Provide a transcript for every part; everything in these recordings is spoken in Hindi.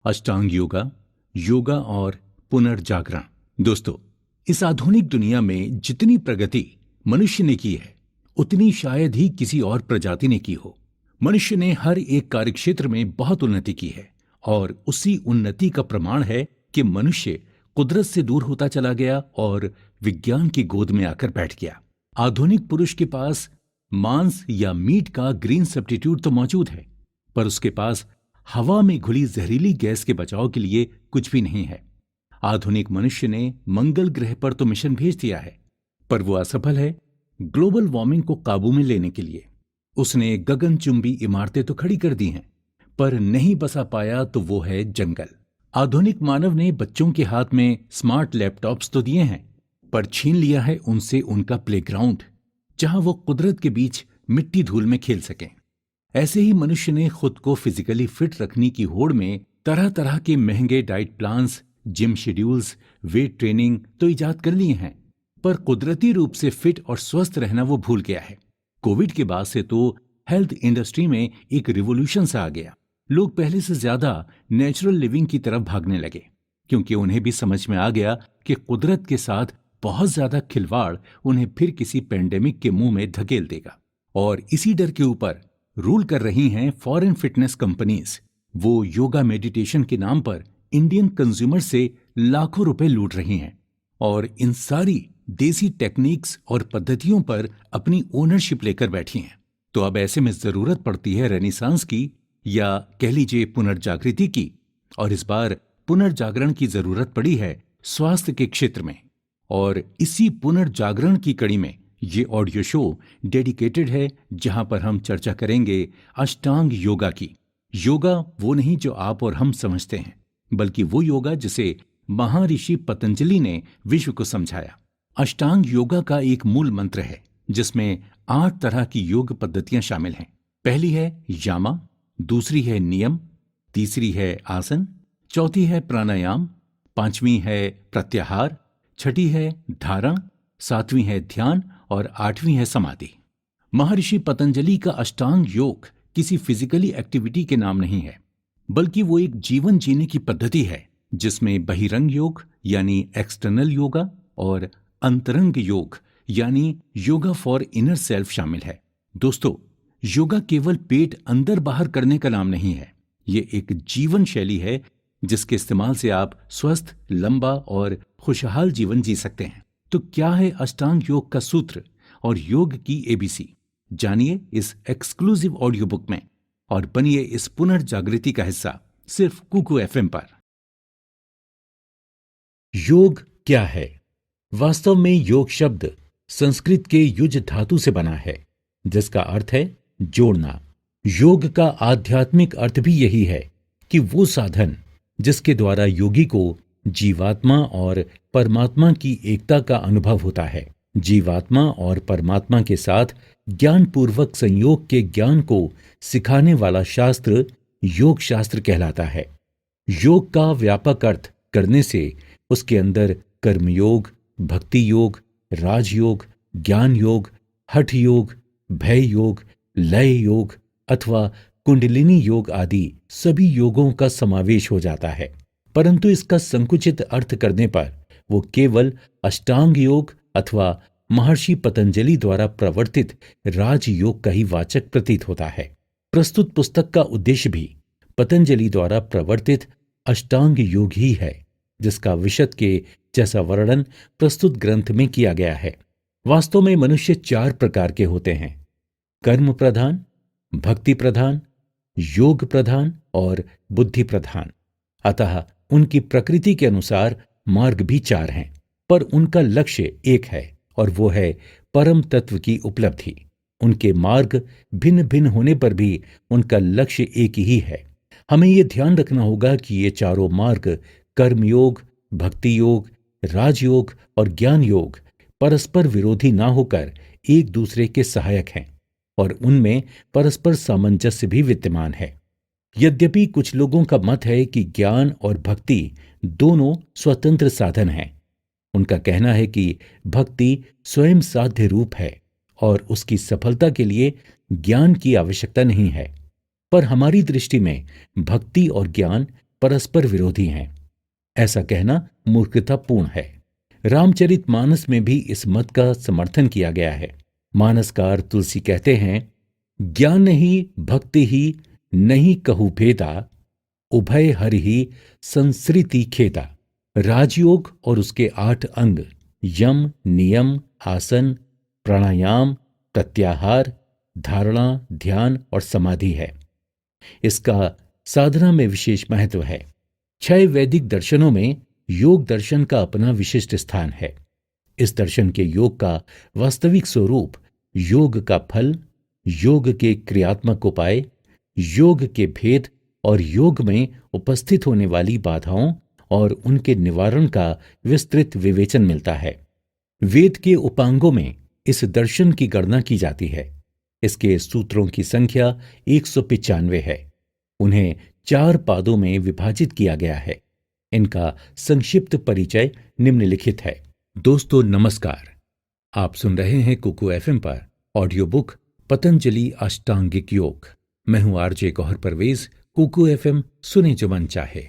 अष्टांग योगा, योगा और पुनर्जागरण। दोस्तों, इस आधुनिक दुनिया में जितनी प्रगति मनुष्य ने की है, उतनी शायद ही किसी और प्रजाति ने की हो। मनुष्य ने हर एक कार्यक्षेत्र में बहुत उन्नति की है और उसी उन्नति का प्रमाण है कि मनुष्य कुदरत से दूर होता चला गया और विज्ञान की गोद में आकर बैठ गया। आधुनिक पुरुष के पास मांस या मीट का ग्रीन सब्स्टिट्यूट तो मौजूद है, पर उसके पास हवा में घुली जहरीली गैस के बचाव के लिए कुछ भी नहीं है। आधुनिक मनुष्य ने मंगल ग्रह पर तो मिशन भेज दिया है, पर वो असफल है ग्लोबल वार्मिंग को काबू में लेने के लिए। उसने गगनचुंबी इमारतें तो खड़ी कर दी हैं, पर नहीं बसा पाया तो वो है जंगल। आधुनिक मानव ने बच्चों के हाथ में स्मार्ट लैपटॉप्स तो दिए हैं, पर छीन लिया है उनसे उनका प्लेग्राउंड, जहां वो कुदरत के बीच मिट्टी धूल में खेल सकें। ऐसे ही मनुष्य ने खुद को फिजिकली फिट रखने की होड़ में तरह तरह के महंगे diet plans, gym schedules, weight training तो इजाद कर लिए हैं, पर कुदरती रूप से फिट और स्वस्थ रहना वो भूल गया है। कोविड के बाद से तो हेल्थ इंडस्ट्री में एक रिवॉल्यूशन सा आ गया। लोग पहले से ज्यादा नेचुरल लिविंग की तरफ भागने लगे, क्योंकि उन्हें भी समझ में आ गया कि कुदरत के साथ बहुत ज्यादा खिलवाड़ उन्हें फिर किसी पेंडेमिक के मुंह में धकेल देगा। और इसी डर के ऊपर रूल कर रही हैं फॉरेन फिटनेस कंपनीज। वो योगा मेडिटेशन के नाम पर इंडियन कंज्यूमर से लाखों रुपए लूट रही हैं और इन सारी देसी टेक्निक्स और पद्धतियों पर अपनी ओनरशिप लेकर बैठी हैं। तो अब ऐसे में जरूरत पड़ती है रेनेसांस की, या कह लीजिए पुनर्जागृति की। और इस बार पुनर्जागरण की जरूरत पड़ी है स्वास्थ्य के क्षेत्र में। और इसी पुनर्जागरण की कड़ी में ये ऑडियो शो डेडिकेटेड है, जहां पर हम चर्चा करेंगे अष्टांग योगा की। योगा वो नहीं जो आप और हम समझते हैं, बल्कि वो योगा जिसे महर्षि पतंजलि ने विश्व को समझाया। अष्टांग योगा का एक मूल मंत्र है, जिसमें 8 तरह की योग पद्धतियां शामिल हैं। पहली है यामा, दूसरी है नियम, तीसरी है आसन, चौथी है प्राणायाम, पांचवी है प्रत्याहार, छठी है धारण, सातवीं है ध्यान और आठवीं है समाधि। महर्षि पतंजलि का अष्टांग योग किसी फिजिकली एक्टिविटी के नाम नहीं है, बल्कि वो एक जीवन जीने की पद्धति है, जिसमें बहिरंग योग यानी एक्सटर्नल योगा और अंतरंग योग यानी योगा फॉर इनर सेल्फ शामिल है। दोस्तों, योगा केवल पेट अंदर बाहर करने का नाम नहीं है। ये एक जीवन शैली है, जिसके इस्तेमाल से आप स्वस्थ, लंबा और खुशहाल जीवन जी सकते हैं। तो क्या है अष्टांग योग का सूत्र और योग की एबीसी? जानिए इस एक्सक्लूसिव ऑडियो बुक में और बनिए इस पुनर्जागृति का हिस्सा सिर्फ कुकू एफएम पर। योग क्या है? वास्तव में योग शब्द संस्कृत के युज धातु से बना है, जिसका अर्थ है जोड़ना। योग का आध्यात्मिक अर्थ भी यही है कि वो साधन जिसके द्वारा योगी को जीवात्मा और परमात्मा की एकता का अनुभव होता है। जीवात्मा और परमात्मा के साथ ज्ञान पूर्वक संयोग के ज्ञान को सिखाने वाला शास्त्र योग शास्त्र कहलाता है। योग का व्यापक अर्थ करने से उसके अंदर कर्मयोग, भक्ति योग, राजयोग, ज्ञान योग, हठ योग, भय योग, लय योग अथवा कुंडलिनी योग आदि सभी योगों का समावेश हो जाता है। परंतु इसका संकुचित अर्थ करने पर वो केवल अष्टांग योग अथवा महर्षि पतंजलि द्वारा प्रवर्तित राजयोग का ही वाचक प्रतीत होता है। प्रस्तुत पुस्तक का उद्देश्य भी पतंजलि द्वारा प्रवर्तित अष्टांग योग ही है, जिसका विशद के जैसा वर्णन प्रस्तुत ग्रंथ में किया गया है। वास्तव में मनुष्य 4 प्रकार के होते हैं: कर्म प्रधान, भक्ति प्रधान, योग प्रधान और बुद्धि प्रधान। अतः उनकी प्रकृति के अनुसार मार्ग भी 4 हैं, पर उनका लक्ष्य एक है और वो है परम तत्व की उपलब्धि। उनके मार्ग भिन्न भिन्न होने पर भी उनका लक्ष्य एक ही है। हमें ये ध्यान रखना होगा कि ये चारों मार्ग कर्मयोग, भक्ति योग, राजयोग और ज्ञान योग परस्पर विरोधी ना होकर एक दूसरे के सहायक हैं और उनमें परस्पर सामंजस्य भी विद्यमान है। यद्यपि कुछ लोगों का मत है कि ज्ञान और भक्ति दोनों स्वतंत्र साधन हैं। उनका कहना है कि भक्ति स्वयं साध्य रूप है और उसकी सफलता के लिए ज्ञान की आवश्यकता नहीं है। पर हमारी दृष्टि में भक्ति और ज्ञान परस्पर विरोधी हैं। ऐसा कहना मूर्खतापूर्ण है। रामचरितमानस में भी इस मत का समर्थन किया गया है। मानसकार तुलसी कहते हैं, ज्ञान ही भक्ति ही नहीं कहु भेदा, उभय हरि ही संसृति खेदा। राजयोग और उसके 8 अंग यम, नियम, आसन, प्राणायाम, प्रत्याहार, धारणा, ध्यान और समाधि है। इसका साधना में विशेष महत्व है। 6 वैदिक दर्शनों में योग दर्शन का अपना विशिष्ट स्थान है। इस दर्शन के योग का वास्तविक स्वरूप, योग का फल, योग के क्रियात्मक उपाय, योग के भेद और योग में उपस्थित होने वाली बाधाओं और उनके निवारण का विस्तृत विवेचन मिलता है। वेद के उपांगों में इस दर्शन की गणना की जाती है। इसके सूत्रों की संख्या 195 है। उन्हें 4 पादों में विभाजित किया गया है। इनका संक्षिप्त परिचय निम्नलिखित है। दोस्तों नमस्कार, आप सुन रहे हैं कुकू एफएम पर ऑडियो बुक पतंजलि अष्टांगिक योग। मैं हूं आरजे गौहर परवेज। कुकू एफएम, सुने जो मन चाहे।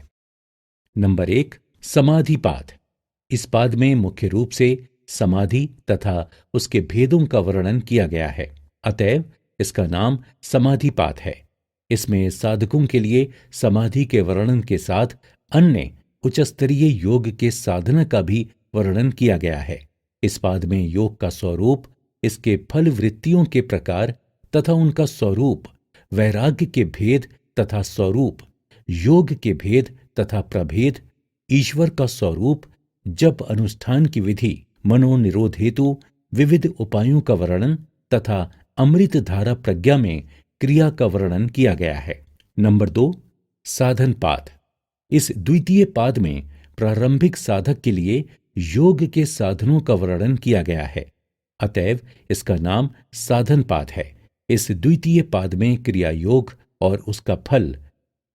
नंबर 1, समाधि पाद। इस पाद में मुख्य रूप से समाधि तथा उसके भेदों का वर्णन किया गया है, अतएव इसका नाम समाधि पाद है। इसमें साधकों के लिए समाधि के वर्णन के साथ अन्य उच्चस्तरीय योग के साधना का भी वर्णन किया गया है। इस पाद में योग का स्वरूप, इसके फल वृत्तियों के प्रकार तथा उनका स्वरूप, वैराग्य के भेद तथा स्वरूप, योग के भेद तथा प्रभेद, ईश्वर का स्वरूप, जप अनुष्ठान की विधि, मनोनिरोध हेतु विविध उपायों का वर्णन तथा अमृत धारा प्रज्ञा में क्रिया का वर्णन किया गया है। नंबर 2, साधन पाद। इस द्वितीय पाद में प्रारंभिक साधक के लिए योग के साधनों का वर्णन किया गया है, अतएव इसका नाम साधन पाद है। इस द्वितीय पाद में क्रिया योग और उसका फल,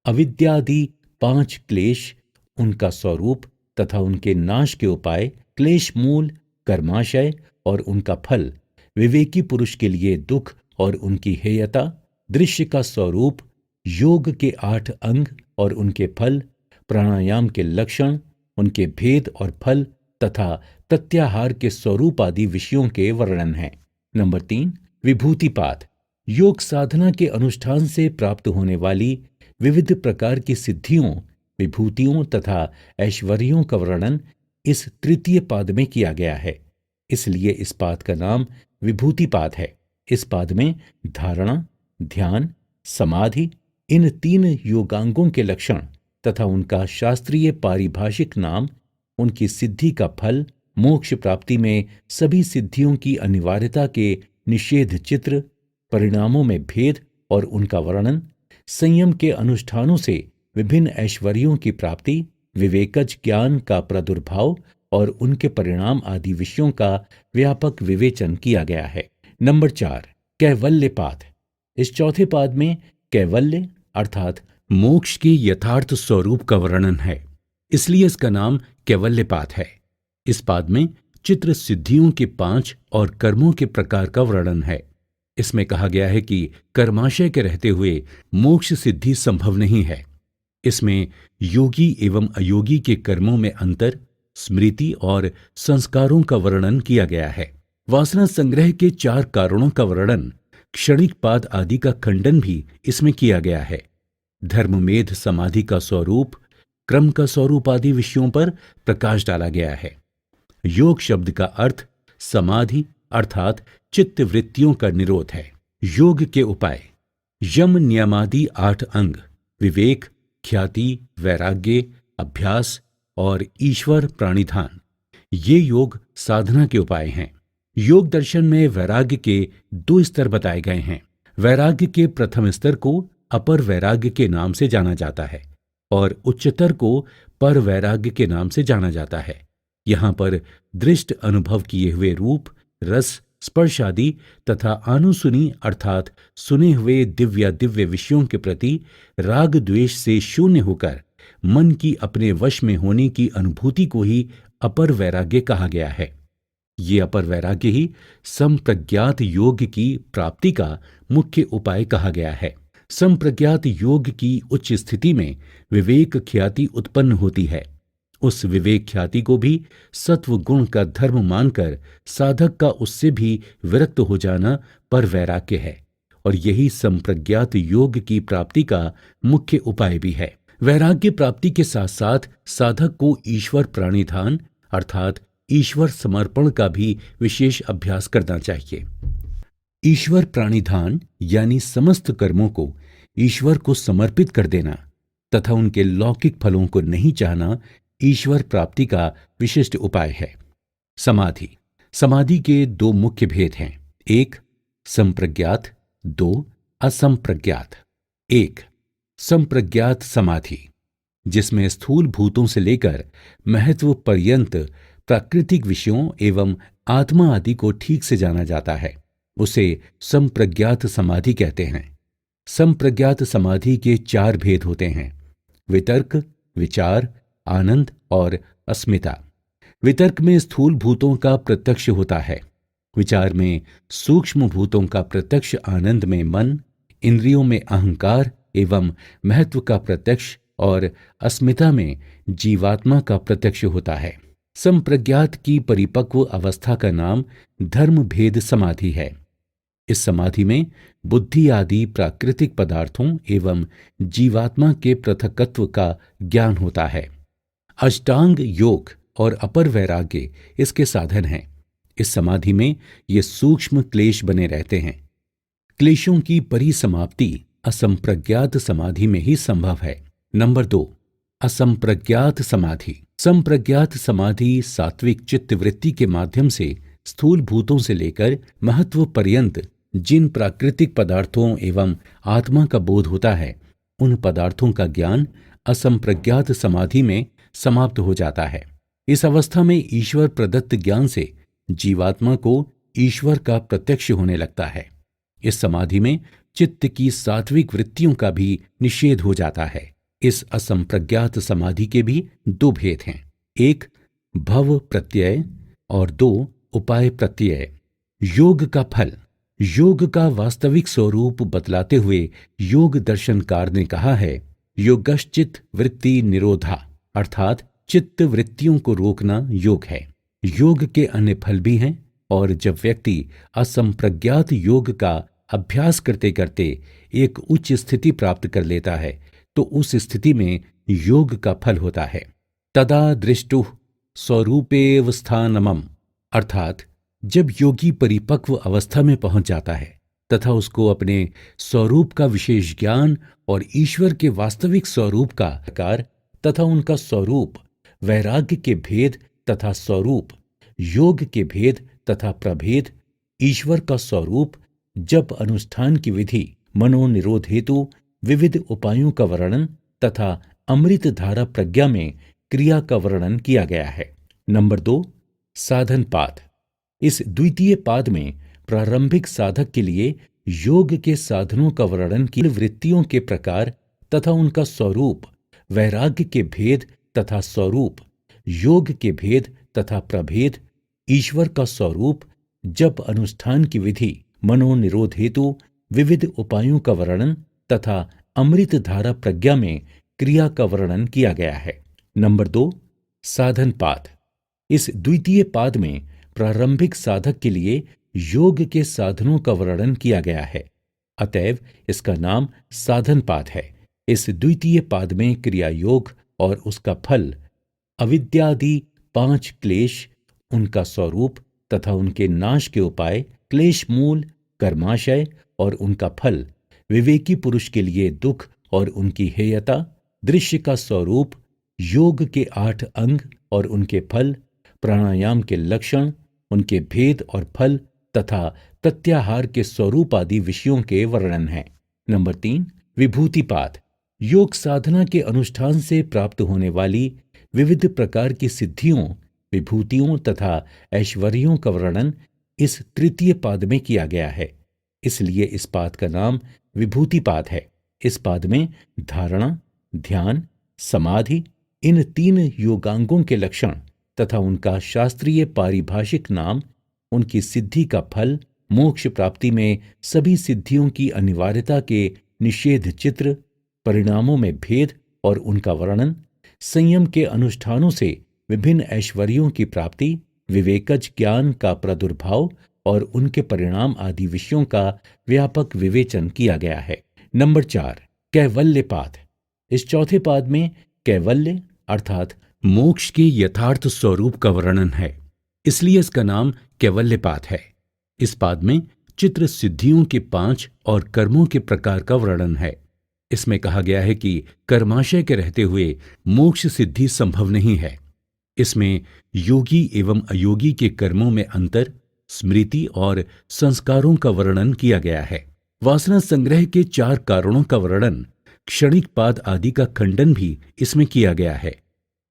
अविद्यादि 5 क्लेश, उनका स्वरूप तथा उनके नाश के उपाय, क्लेश मूल, कर्माशय और उनका फल, विवेकी पुरुष के लिए दुख और उनकी हेयता, दृश्य का स्वरूप, योग के 8 अंग और उनके फल, प्राणायाम के लक्षण, उनके भेद और फल तथा प्रत्याहार के स्वरूप आदि विषयों के वर्णन है। नंबर 3, विभूतिपाद। योग साधना के अनुष्ठान से प्राप्त होने वाली विविध प्रकार की सिद्धियों, विभूतियों तथा ऐश्वर्यों का वर्णन इस तृतीय पाद में किया गया है, इसलिए इस पाद का नाम विभूतिपाद है। इस पाद में धारणा, ध्यान, समाधि, इन 3 योगांगों के लक्षण तथा उनका शास्त्रीय पारिभाषिक नाम, उनकी सिद्धि का फल, मोक्ष प्राप्ति में सभी सिद्धियों की अनिवार्यता के निषेध चित्र, परिणामों में भेद और उनका वर्णन, संयम के अनुष्ठानों से विभिन्न ऐश्वर्यों की प्राप्ति, विवेकज ज्ञान का प्रादुर्भाव और उनके परिणाम आदि विषयों का व्यापक विवेचन किया गया है। नंबर 4, कैवल्यपाद। इस चौथे पाद में कैवल्य अर्थात मोक्ष के यथार्थ स्वरूप का वर्णन है, इसलिए इसका नाम कैवल्यपाद है। इस पाद में चित्र सिद्धियों के 5 और कर्मों के प्रकार का वर्णन है। इसमें कहा गया है कि कर्माशय के रहते हुए मोक्ष सिद्धि संभव नहीं है। इसमें योगी एवं अयोगी के कर्मों में अंतर, स्मृति और संस्कारों का वर्णन किया गया है। वासना संग्रह के 4 कारणों का वर्णन, क्षणिक पाद आदि का खंडन भी इसमें किया गया है। धर्ममेध समाधि का स्वरूप, क्रम का स्वरूप आदि विषयों पर प्रकाश डाला गया है। योग शब्द का अर्थ समाधि अर्थात चित्त वृत्तियों का निरोध है। योग के उपाय, यम नियमादि 8 अंग, विवेक, ख्याति, वैराग्य, अभ्यास और ईश्वर प्राणिधान, ये योग साधना के उपाय हैं। योग दर्शन में वैराग्य के 2 स्तर बताए गए हैं। वैराग्य के प्रथम स्तर को अपर वैराग्य के नाम से जाना जाता है और उच्चतर को पर वैराग्य के नाम से जाना जाता है। यहाँ पर दृष्ट अनुभव किए हुए रूप, रस, स्पर्श आदि तथा आनुसुनी अर्थात सुने हुए दिव्य विषयों के प्रति राग द्वेष से शून्य होकर मन की अपने वश में होने की अनुभूति को ही अपर वैराग्य कहा गया है। ये अपर वैराग्य ही संप्रज्ञात योग की प्राप्ति का मुख्य उपाय कहा गया है। संप्रज्ञात योग की उच्च स्थिति में विवेक ख्याति उत्पन्न होती है। उस विवेक ख्याति को भी सत्व गुण का धर्म मानकर साधक का उससे भी विरक्त हो जाना पर वैराग्य है, और यही संप्रज्ञात योग की प्राप्ति का मुख्य उपाय भी है। वैराग्य प्राप्ति के साथ साथ साधक को ईश्वर प्राणिधान अर्थात ईश्वर समर्पण का भी विशेष अभ्यास करना चाहिए। ईश्वर प्राणिधान यानी समस्त कर्मों को ईश्वर को समर्पित कर देना तथा उनके लौकिक फलों को नहीं चाहना ईश्वर प्राप्ति का विशिष्ट उपाय है। समाधि। समाधि के दो मुख्य भेद हैं, एक संप्रज्ञात, दो असंप्रज्ञात। एक संप्रज्ञात समाधि, जिसमें स्थूल भूतों से लेकर महत्व पर्यंत प्राकृतिक विषयों एवं आत्मा आदि को ठीक से जाना जाता है, उसे संप्रज्ञात समाधि कहते हैं। संप्रज्ञात समाधि के चार भेद होते हैं, वितर्क, विचार, आनंद और अस्मिता। वितर्क में स्थूल भूतों का प्रत्यक्ष होता है, विचार में सूक्ष्म भूतों का प्रत्यक्ष, आनंद में मन, इंद्रियों में अहंकार एवं महत्व का प्रत्यक्ष और अस्मिता में जीवात्मा का प्रत्यक्ष होता है। संप्रज्ञात की परिपक्व अवस्था का नाम धर्म भेद समाधि है। इस समाधि में बुद्धि आदि प्राकृतिक पदार्थों एवं जीवात्मा के पृथकत्व का ज्ञान होता है। अष्टांग योग और अपर वैराग्य इसके साधन हैं। इस समाधि में ये सूक्ष्म क्लेश बने रहते हैं। क्लेशों की परिसमाप्ति असंप्रज्ञात समाधि में ही संभव है। नंबर 2, असंप्रज्ञात समाधि। संप्रज्ञात समाधि सात्विक चित्त वृत्ति के माध्यम से स्थूल भूतों से लेकर महत्व पर्यंत जिन प्राकृतिक पदार्थों एवं आत्मा का बोध होता है, उन पदार्थों का ज्ञान असंप्रज्ञात समाधि में समाप्त हो जाता है। इस अवस्था में ईश्वर प्रदत्त ज्ञान से जीवात्मा को ईश्वर का प्रत्यक्ष होने लगता है। इस समाधि में चित्त की सात्विक वृत्तियों का भी निषेध हो जाता है। इस असंप्रज्ञात समाधि के भी दो भेद हैं, एक भव प्रत्यय और दो उपाय प्रत्यय। योग का फल। योग का वास्तविक स्वरूप बतलाते हुए योग दर्शनकार ने कहा है, योगश्चित वृत्ति निरोधा, अर्थात चित्त वृत्तियों को रोकना योग है। योग के अन्य फल भी हैं, और जब व्यक्ति असंप्रज्ञात योग का अभ्यास करते करते एक उच्च स्थिति प्राप्त कर लेता है, तो उस स्थिति में योग का फल होता है। तदा दृष्टुः स्वरूपेव स्थानमम, अर्थात जब योगी परिपक्व अवस्था में पहुंच जाता है तथा उसको अपने स्वरूप का विशेष ज्ञान और ईश्वर के वास्तविक स्वरूप का आकार तथा उनका स्वरूप, वैराग्य के भेद तथा स्वरूप, योग के भेद तथा प्रभेद, ईश्वर का स्वरूप, जब अनुष्ठान की विधि, मनोनिरोध हेतु विविध उपायों का वर्णन तथा अमृत धारा प्रज्ञा में क्रिया का वर्णन किया गया है। नंबर 2, साधन पाद। इस द्वितीय पाद में प्रारंभिक साधक के लिए योग के साधनों का वर्णन की, वृत्तियों के प्रकार तथा उनका स्वरूप, वैराग्य के भेद तथा स्वरूप, योग के भेद तथा प्रभेद, ईश्वर का स्वरूप, जब अनुष्ठान की विधि, मनोनिरोध हेतु विविध उपायों का वर्णन तथा अमृत धारा प्रज्ञा में क्रिया का वर्णन किया गया है। नंबर 2, साधन पाद। इस द्वितीय पाद में प्रारंभिक साधक के लिए योग के साधनों का वर्णन किया गया है, अतएव इसका नाम साधन पाद है। इस द्वितीय पाद में क्रिया योग और उसका फल, अविद्यादि 5 क्लेश, उनका स्वरूप तथा उनके नाश के उपाय, क्लेश मूल, कर्माशय और उनका फल, विवेकी पुरुष के लिए दुख और उनकी हेयता, दृश्य का स्वरूप, योग के 8 अंग और उनके फल, प्राणायाम के लक्षण, उनके भेद और फल तथा प्रत्याहार के स्वरूप आदि विषयों के वर्णन है। नंबर 3, विभूतिपाद। योग साधना के अनुष्ठान से प्राप्त होने वाली विविध प्रकार की सिद्धियों, विभूतियों तथा ऐश्वर्यों का वर्णन इस तृतीय पाद में किया गया है, इसलिए इस पाद का नाम विभूतिपाद है। इस पाद में धारणा, ध्यान, समाधि, इन 3 योगांगों के लक्षण तथा उनका शास्त्रीय पारिभाषिक नाम, उनकी सिद्धि का फल, मोक्ष प्राप्ति में सभी सिद्धियों की अनिवार्यता के निषेध चित्र, परिणामों में भेद और उनका वर्णन, संयम के अनुष्ठानों से विभिन्न ऐश्वर्यों की प्राप्ति, विवेकज ज्ञान का प्रादुर्भाव और उनके परिणाम आदि विषयों का व्यापक विवेचन किया गया है। नंबर 4, कैवल्य पाद। इस चौथे पाद में कैवल्य अर्थात मोक्ष के यथार्थ स्वरूप का वर्णन है, इसलिए इसका नाम कैवल्य पाद है। इस पाद में चित्र सिद्धियों के 5 और कर्मों के प्रकार का वर्णन है। इसमें कहा गया है कि कर्माशय के रहते हुए मोक्ष सिद्धि संभव नहीं है। इसमें योगी एवं अयोगी के कर्मों में अंतर, स्मृति और संस्कारों का वर्णन किया गया है। वासना संग्रह के 4 कारणों का वर्णन, क्षणिक पाद आदि का खंडन भी इसमें किया गया है।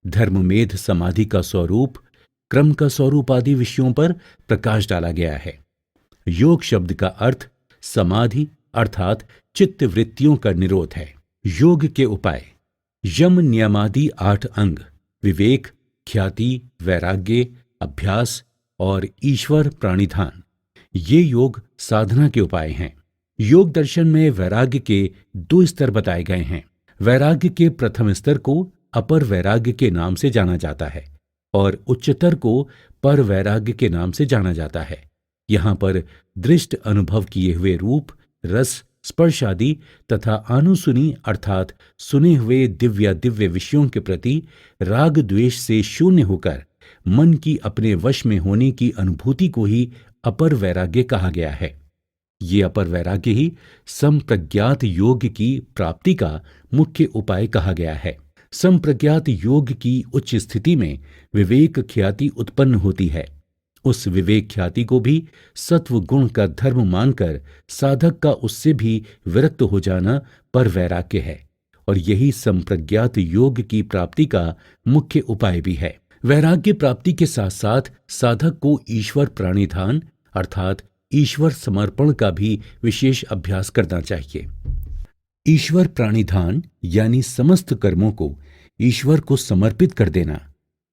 धर्ममेध समाधि का स्वरूप, क्रम का स्वरूप आदि विषयों पर प्रकाश डाला गया है। योग शब्द का अर्थ समाधि अर्थात चित्त वृत्तियों का निरोध है। योग के उपाय, यम नियमादि 8 अंग, विवेक, ख्याति, वैराग्य, अभ्यास और ईश्वर प्राणिधान, ये योग साधना के उपाय हैं। योग दर्शन में वैराग्य के 2 स्तर बताए गए हैं। वैराग्य के प्रथम स्तर को अपर वैराग्य के नाम से जाना जाता है और उच्चतर को पर वैराग्य के नाम से जाना जाता है। यहाँ पर दृष्ट अनुभव किए हुए रूप, रस, स्पर्श आदि तथा आनुसुनी अर्थात सुने हुए दिव्य विषयों के प्रति राग द्वेष से शून्य होकर मन की अपने वश में होने की अनुभूति को ही अपर वैराग्य कहा गया है। ये अपर वैराग्य ही संप्रज्ञात योग की प्राप्ति का मुख्य उपाय कहा गया है। संप्रज्ञात योग की उच्च स्थिति में विवेक ख्याति उत्पन्न होती है। उस विवेक ख्याति को भी सत्व गुण का धर्म मानकर साधक का उससे भी विरक्त हो जाना पर वैराग्य है और यही संप्रज्ञात योग की प्राप्ति का मुख्य उपाय भी है। वैराग्य प्राप्ति के साथ साथ साधक को ईश्वर प्राणिधान अर्थात ईश्वर समर्पण का भी विशेष अभ्यास करना चाहिए। ईश्वर प्राणिधान यानी समस्त कर्मों को ईश्वर को समर्पित कर देना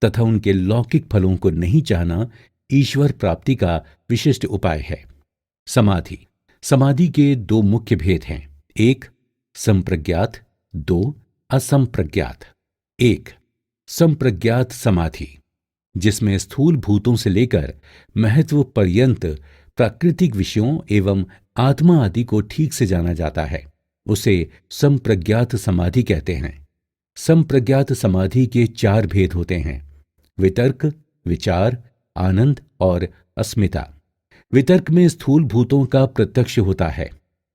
तथा उनके लौकिक फलों को नहीं चाहना ईश्वर प्राप्ति का विशिष्ट उपाय है। समाधि, समाधि के 2 मुख्य भेद हैं, 1 संप्रज्ञात, 2 असंप्रज्ञात। 1 संप्रज्ञात समाधि, जिसमें स्थूल भूतों से लेकर महत्व पर्यंत प्राकृतिक विषयों एवं आत्मा आदि को ठीक से जाना जाता है, उसे संप्रज्ञात समाधि कहते हैं। संप्रज्ञात समाधि के 4 भेद होते हैं, वितर्क, विचार, आनंद और अस्मिता। वितर्क में स्थूल भूतों का प्रत्यक्ष होता है,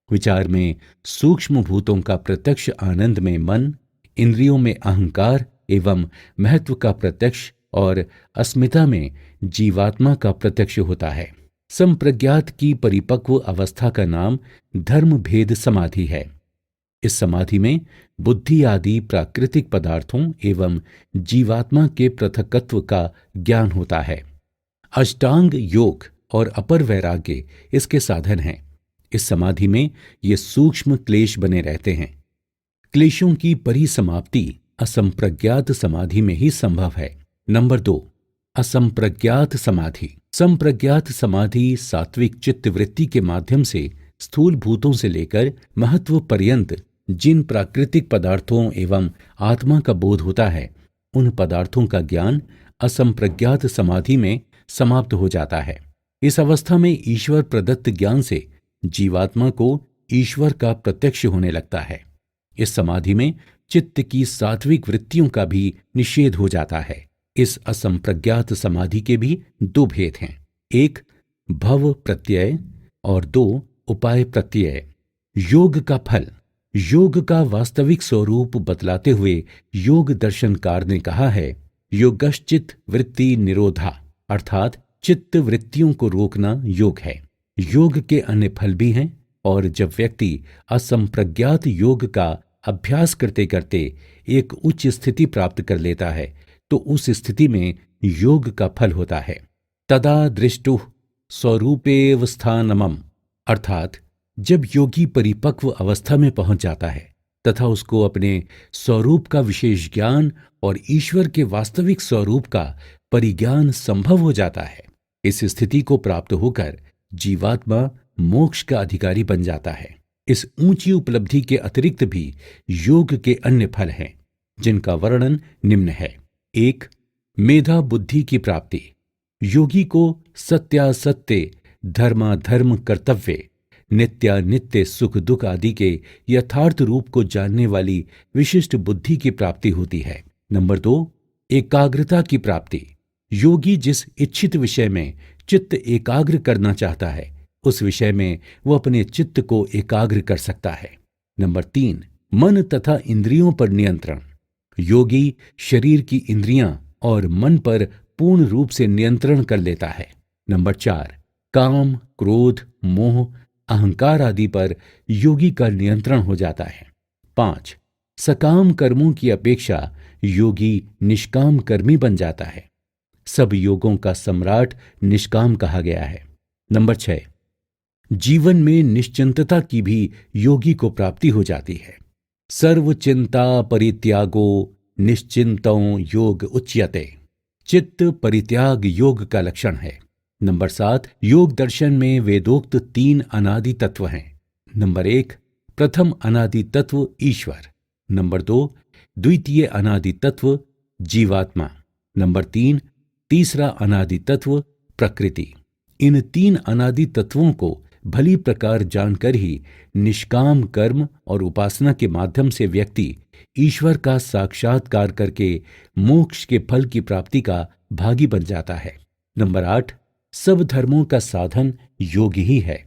विचार में सूक्ष्म भूतों का प्रत्यक्ष, आनंद में मन, इंद्रियों में अहंकार एवं महत्व का प्रत्यक्ष और अस्मिता में जीवात्मा का प्रत्यक्ष होता है। संप्रज्ञात की परिपक्व अवस्था का नाम धर्म भेद समाधि है। इस समाधि में बुद्धि आदि प्राकृतिक पदार्थों एवं जीवात्मा के पृथकत्व का ज्ञान होता है। अष्टांग योग और अपर वैराग्य इसके साधन हैं। इस समाधि में ये सूक्ष्म क्लेश बने रहते हैं। क्लेशों की परिसमाप्ति असंप्रज्ञात समाधि में ही संभव है। नंबर 2 असंप्रज्ञात समाधि। संप्रज्ञात समाधि सात्विक चित्त वृत्ति के माध्यम से स्थूल भूतों से लेकर महत्व पर्यंत जिन प्राकृतिक पदार्थों एवं आत्मा का बोध होता है, उन पदार्थों का ज्ञान असंप्रज्ञात समाधि में समाप्त हो जाता है। इस अवस्था में ईश्वर प्रदत्त ज्ञान से जीवात्मा को ईश्वर का प्रत्यक्ष होने लगता है। इस समाधि में चित्त की सात्विक वृत्तियों का भी निषेध हो जाता है। इस असंप्रज्ञात समाधि के भी 2 भेद हैं, 1 भव प्रत्यय और 2 उपाय प्रत्यय। योग का फल, योग का वास्तविक स्वरूप बतलाते हुए योग दर्शनकार ने कहा है, योगश्चित वृत्ति निरोधा अर्थात चित्त वृत्तियों को रोकना योग है। योग के अन्य फल भी हैं और जब व्यक्ति असंप्रज्ञात योग का अभ्यास करते करते एक उच्च स्थिति प्राप्त कर लेता है तो उस स्थिति में योग का फल होता है। तदा दृष्टुः स्वरूपेव स्थानमम अर्थात जब योगी परिपक्व अवस्था में पहुंच जाता है तथा उसको अपने स्वरूप का विशेष ज्ञान और ईश्वर के वास्तविक स्वरूप का परिज्ञान संभव हो जाता है, इस स्थिति को प्राप्त होकर जीवात्मा मोक्ष का अधिकारी बन जाता है। इस ऊंची उपलब्धि के अतिरिक्त भी योग के अन्य फल हैं, जिनका वर्णन निम्न है। 1. मेधा बुद्धि की प्राप्ति। योगी को सत्यासत्य, धर्माधर्म, कर्तव्य, नित्यानित्य, सुख दुख आदि के यथार्थ रूप को जानने वाली विशिष्ट बुद्धि की प्राप्ति होती है। नंबर 2. एकाग्रता की प्राप्ति। योगी जिस इच्छित विषय में चित्त एकाग्र करना चाहता है, उस विषय में वो अपने चित्त को एकाग्र कर सकता है। नंबर 3. मन तथा इंद्रियों पर नियंत्रण। योगी शरीर की इंद्रियां और मन पर पूर्ण रूप से नियंत्रण कर लेता है। नंबर 4. काम, क्रोध, मोह, अहंकार आदि पर योगी का नियंत्रण हो जाता है। 5. सकाम कर्मों की अपेक्षा योगी निष्काम कर्मी बन जाता है। सब योगों का सम्राट निष्काम कहा गया है। नंबर 6. जीवन में निश्चिंतता की भी योगी को प्राप्ति हो जाती है। सर्व चिंता परित्यागो निश्चिंतो योग उच्यते। चित्त परित्याग योग का लक्षण है। नंबर 7. योग दर्शन में वेदोक्त 3 अनादि तत्व हैं। नंबर 1. प्रथम अनादि तत्व ईश्वर। नंबर 2. द्वितीय अनादि तत्व जीवात्मा। नंबर 3. तीसरा अनादि तत्व प्रकृति। इन 3 अनादि तत्वों को भली प्रकार जानकर ही निष्काम कर्म और उपासना के माध्यम से व्यक्ति ईश्वर का साक्षात्कार करके मोक्ष के फल की प्राप्ति का भागी बन जाता है। नंबर 8. सब धर्मों का साधन योग ही है।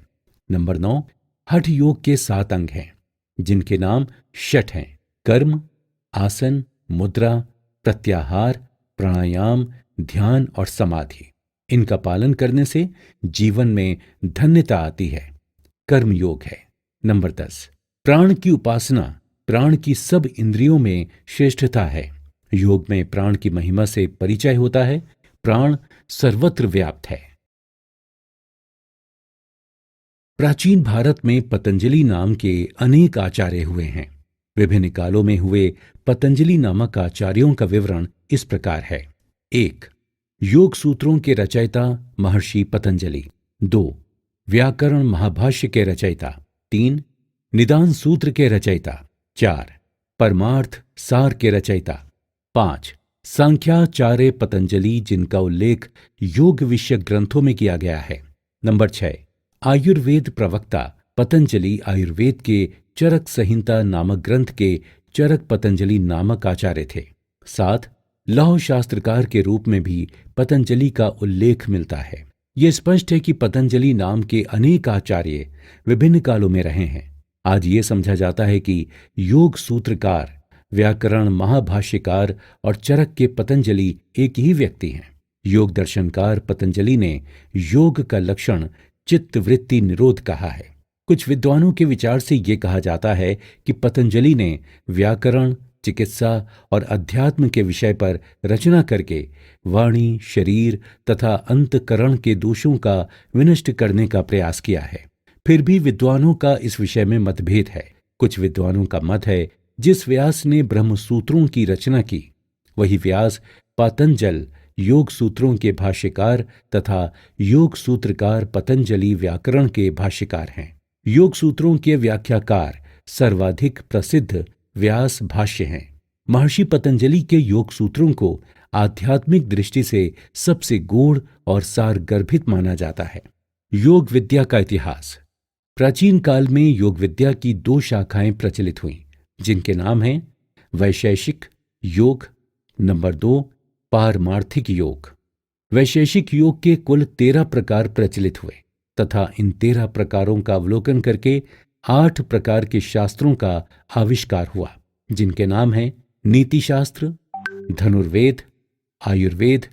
नंबर 9. हठ योग के 7 अंग हैं, जिनके नाम षट हैं: कर्म, आसन, मुद्रा, प्रत्याहार, प्राणायाम, ध्यान और समाधि। इनका पालन करने से जीवन में धन्यता आती है। कर्म योग है। नंबर 10. प्राण की उपासना प्राण की सब इंद्रियों में श्रेष्ठता है। योग में प्राण की महिमा से परिचय होता है। प्राण सर्वत्र व्याप्त है। प्राचीन भारत में पतंजलि नाम के अनेक आचार्य हुए हैं। विभिन्न कालों में हुए पतंजलि नामक आचार्यों का विवरण इस प्रकार है। 1. योग सूत्रों के रचयिता महर्षि पतंजलि। 2. व्याकरण महाभाष्य के रचयिता। 3. निदान सूत्र के रचयिता। 4. परमार्थ सार के रचयिता। 5. सांख्याचार्य पतंजलि, जिनका उल्लेख योग विषयक ग्रंथों में किया गया है। नंबर 6. आयुर्वेद प्रवक्ता पतंजलि आयुर्वेद के चरक संहिता नामक ग्रंथ के चरक पतंजलि नामक आचार्य थे। 7. लौह शास्त्रकार के रूप में भी पतंजलि का उल्लेख मिलता है। यह स्पष्ट है कि पतंजलि नाम के अनेक आचार्य विभिन्न कालों में रहे हैं। आज ये समझा जाता है कि योग सूत्रकार, व्याकरण महाभाष्यकार और चरक के पतंजलि एक ही व्यक्ति हैं। योग दर्शनकार पतंजलि ने योग का लक्षण चित्त वृत्ति निरोध कहा है। कुछ विद्वानों के विचार से यह कहा जाता है कि पतंजलि ने व्याकरण, चिकित्सा और अध्यात्म के विषय पर रचना करके वाणी, शरीर तथा अंतकरण के दोषों का विनष्ट करने का प्रयास किया है। फिर भी विद्वानों का इस विषय में मतभेद है। कुछ विद्वानों का मत है, जिस व्यास ने ब्रह्म सूत्रों की रचना की, वही व्यास पातंजल योग सूत्रों के भाष्यकार तथा योग सूत्रकार पतंजलि व्याकरण के भाष्यकार हैं। योग सूत्रों के व्याख्याकार सर्वाधिक प्रसिद्ध व्यास भाष्य हैं। महर्षि पतंजलि के योग सूत्रों को आध्यात्मिक दृष्टि से सबसे गूढ़ और सारगर्भित माना जाता है। योग विद्या का इतिहास। प्राचीन काल में योग विद्या की 2 शाखाएं प्रचलित हुईं, जिनके नाम हैं वैशेषिक योग। नंबर 2. पारमार्थिक योग। वैशेषिक योग के कुल 13 प्रकार प्रचलित हुए तथा इन 13 प्रकारों का अवलोकन करके 8 प्रकार के शास्त्रों का आविष्कार हुआ, जिनके नाम हैं नीति शास्त्र, धनुर्वेद, आयुर्वेद,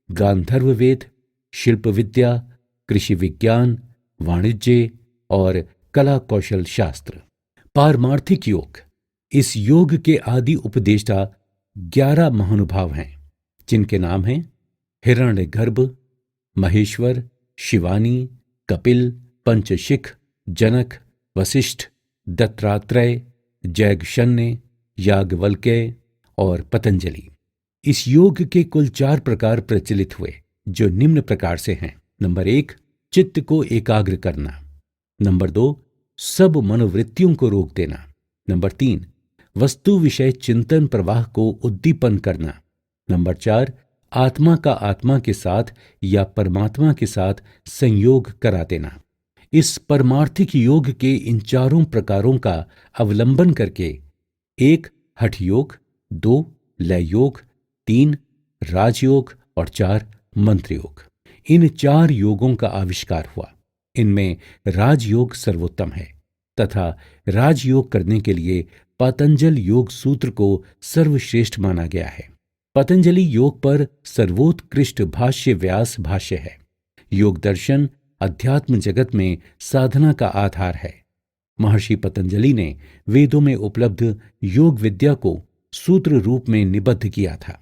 गांधर्व वेद, शिल्प विद्या, कृषि विज्ञान, वाणिज्य और कला कौशल शास्त्र। पारमार्थिक योग। इस योग के आदि उपदेष्टा 11 महानुभाव हैं, जिनके नाम हैं हिरण्यगर्भ, महेश्वर, शिवानी, कपिल, पंचशिख, जनक, वशिष्ठ, दत्तात्रेय, जैगशन्य, याज्ञवल्क्य और पतंजलि। इस योग के कुल 4 प्रकार प्रचलित हुए, जो निम्न प्रकार से हैं। नंबर 1. चित्त को एकाग्र करना। नंबर 2. सब मनोवृत्तियों को रोक देना। नंबर 3, वस्तु विषय चिंतन प्रवाह को उद्दीपन करना। नंबर 4, आत्मा का आत्मा के साथ या परमात्मा के साथ संयोग करा देना। इस परमार्थिक योग के इन चारों प्रकारों का अवलंबन करके 1 हठ योग, 2 लय योग, 3 राजयोग और 4 मंत्र योग, इन 4 योगों का आविष्कार हुआ। इनमें राजयोग सर्वोत्तम है तथा राजयोग करने के लिए पतंजल योग सूत्र को सर्वश्रेष्ठ माना गया है। पतंजलि योग पर सर्वोत्कृष्ट भाष्य व्यास भाष्य है। योग दर्शन अध्यात्म जगत में साधना का आधार है। महर्षि पतंजलि ने वेदों में उपलब्ध योग विद्या को सूत्र रूप में निबद्ध किया था।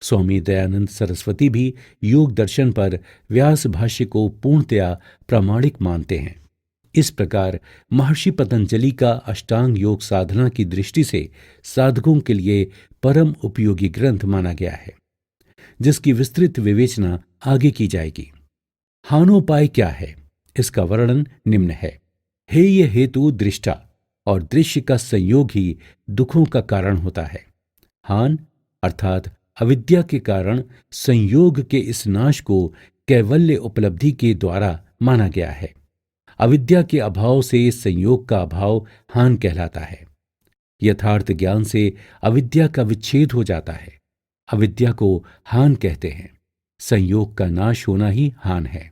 स्वामी दयानंद सरस्वती भी योग दर्शन पर व्यास भाष्य को पूर्णतया प्रामाणिक मानते हैं। इस प्रकार महर्षि पतंजलि का अष्टांग योग साधना की दृष्टि से साधकों के लिए परम उपयोगी ग्रंथ माना गया है, जिसकी विस्तृत विवेचना आगे की जाएगी। हानोपाय क्या है, इसका वर्णन निम्न है। हेय हेतु दृष्टा और दृश्य का संयोग ही दुखों का कारण होता है। हान अर्थात अविद्या के कारण संयोग के इस नाश को कैवल्य उपलब्धि के द्वारा माना गया है। अविद्या के अभाव से संयोग का अभाव हान कहलाता है। यथार्थ ज्ञान से अविद्या का विच्छेद हो जाता है। अविद्या को हान कहते हैं। संयोग का नाश होना ही हान है।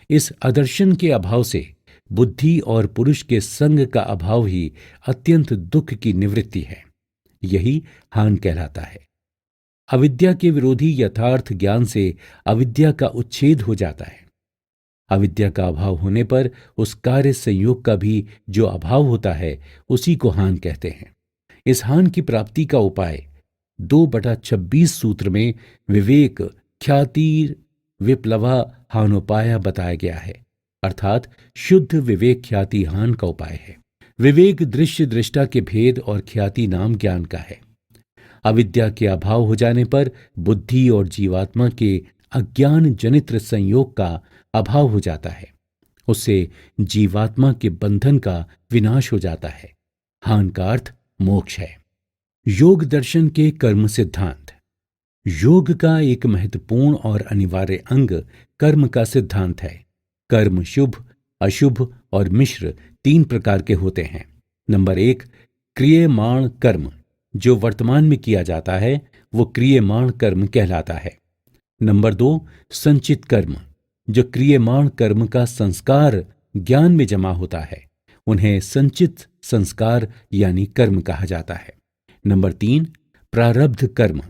इस अदर्शन के अभाव से बुद्धि और पुरुष के संग का अभाव ही अत्यंत दुख की निवृत्ति है। यही हान कहलाता है। अविद्या के विरोधी यथार्थ ज्ञान से अविद्या का उच्छेद हो जाता है। अविद्या का अभाव होने पर उस कार्य संयोग का भी जो अभाव होता है उसी को हान कहते हैं। इस हान की प्राप्ति का उपाय 2/26 सूत्र में विवेक ख्याति विप्लवा हानोपाय बताया गया है, अर्थात शुद्ध विवेक ख्याति हान का उपाय है। विवेक दृश्य दृष्टा के भेद और ख्याति नाम ज्ञान का है। अविद्या के अभाव हो जाने पर बुद्धि और जीवात्मा के अज्ञान जनित संयोग का अभाव हो जाता है। उससे जीवात्मा के बंधन का विनाश हो जाता है। हान का अर्थ मोक्ष है। योग दर्शन के कर्म सिद्धांत। योग का एक महत्वपूर्ण और अनिवार्य अंग कर्म का सिद्धांत है। कर्म शुभ, अशुभ और मिश्र 3 प्रकार के होते हैं। नंबर 1, क्रियमाण कर्म, जो वर्तमान में किया जाता है वो क्रियमाण कर्म कहलाता है। नंबर 2, संचित कर्म, जो क्रियमाण कर्म का संस्कार ज्ञान में जमा होता है उन्हें संचित संस्कार यानी कर्म कहा जाता है। नंबर 3, प्रारब्ध कर्म,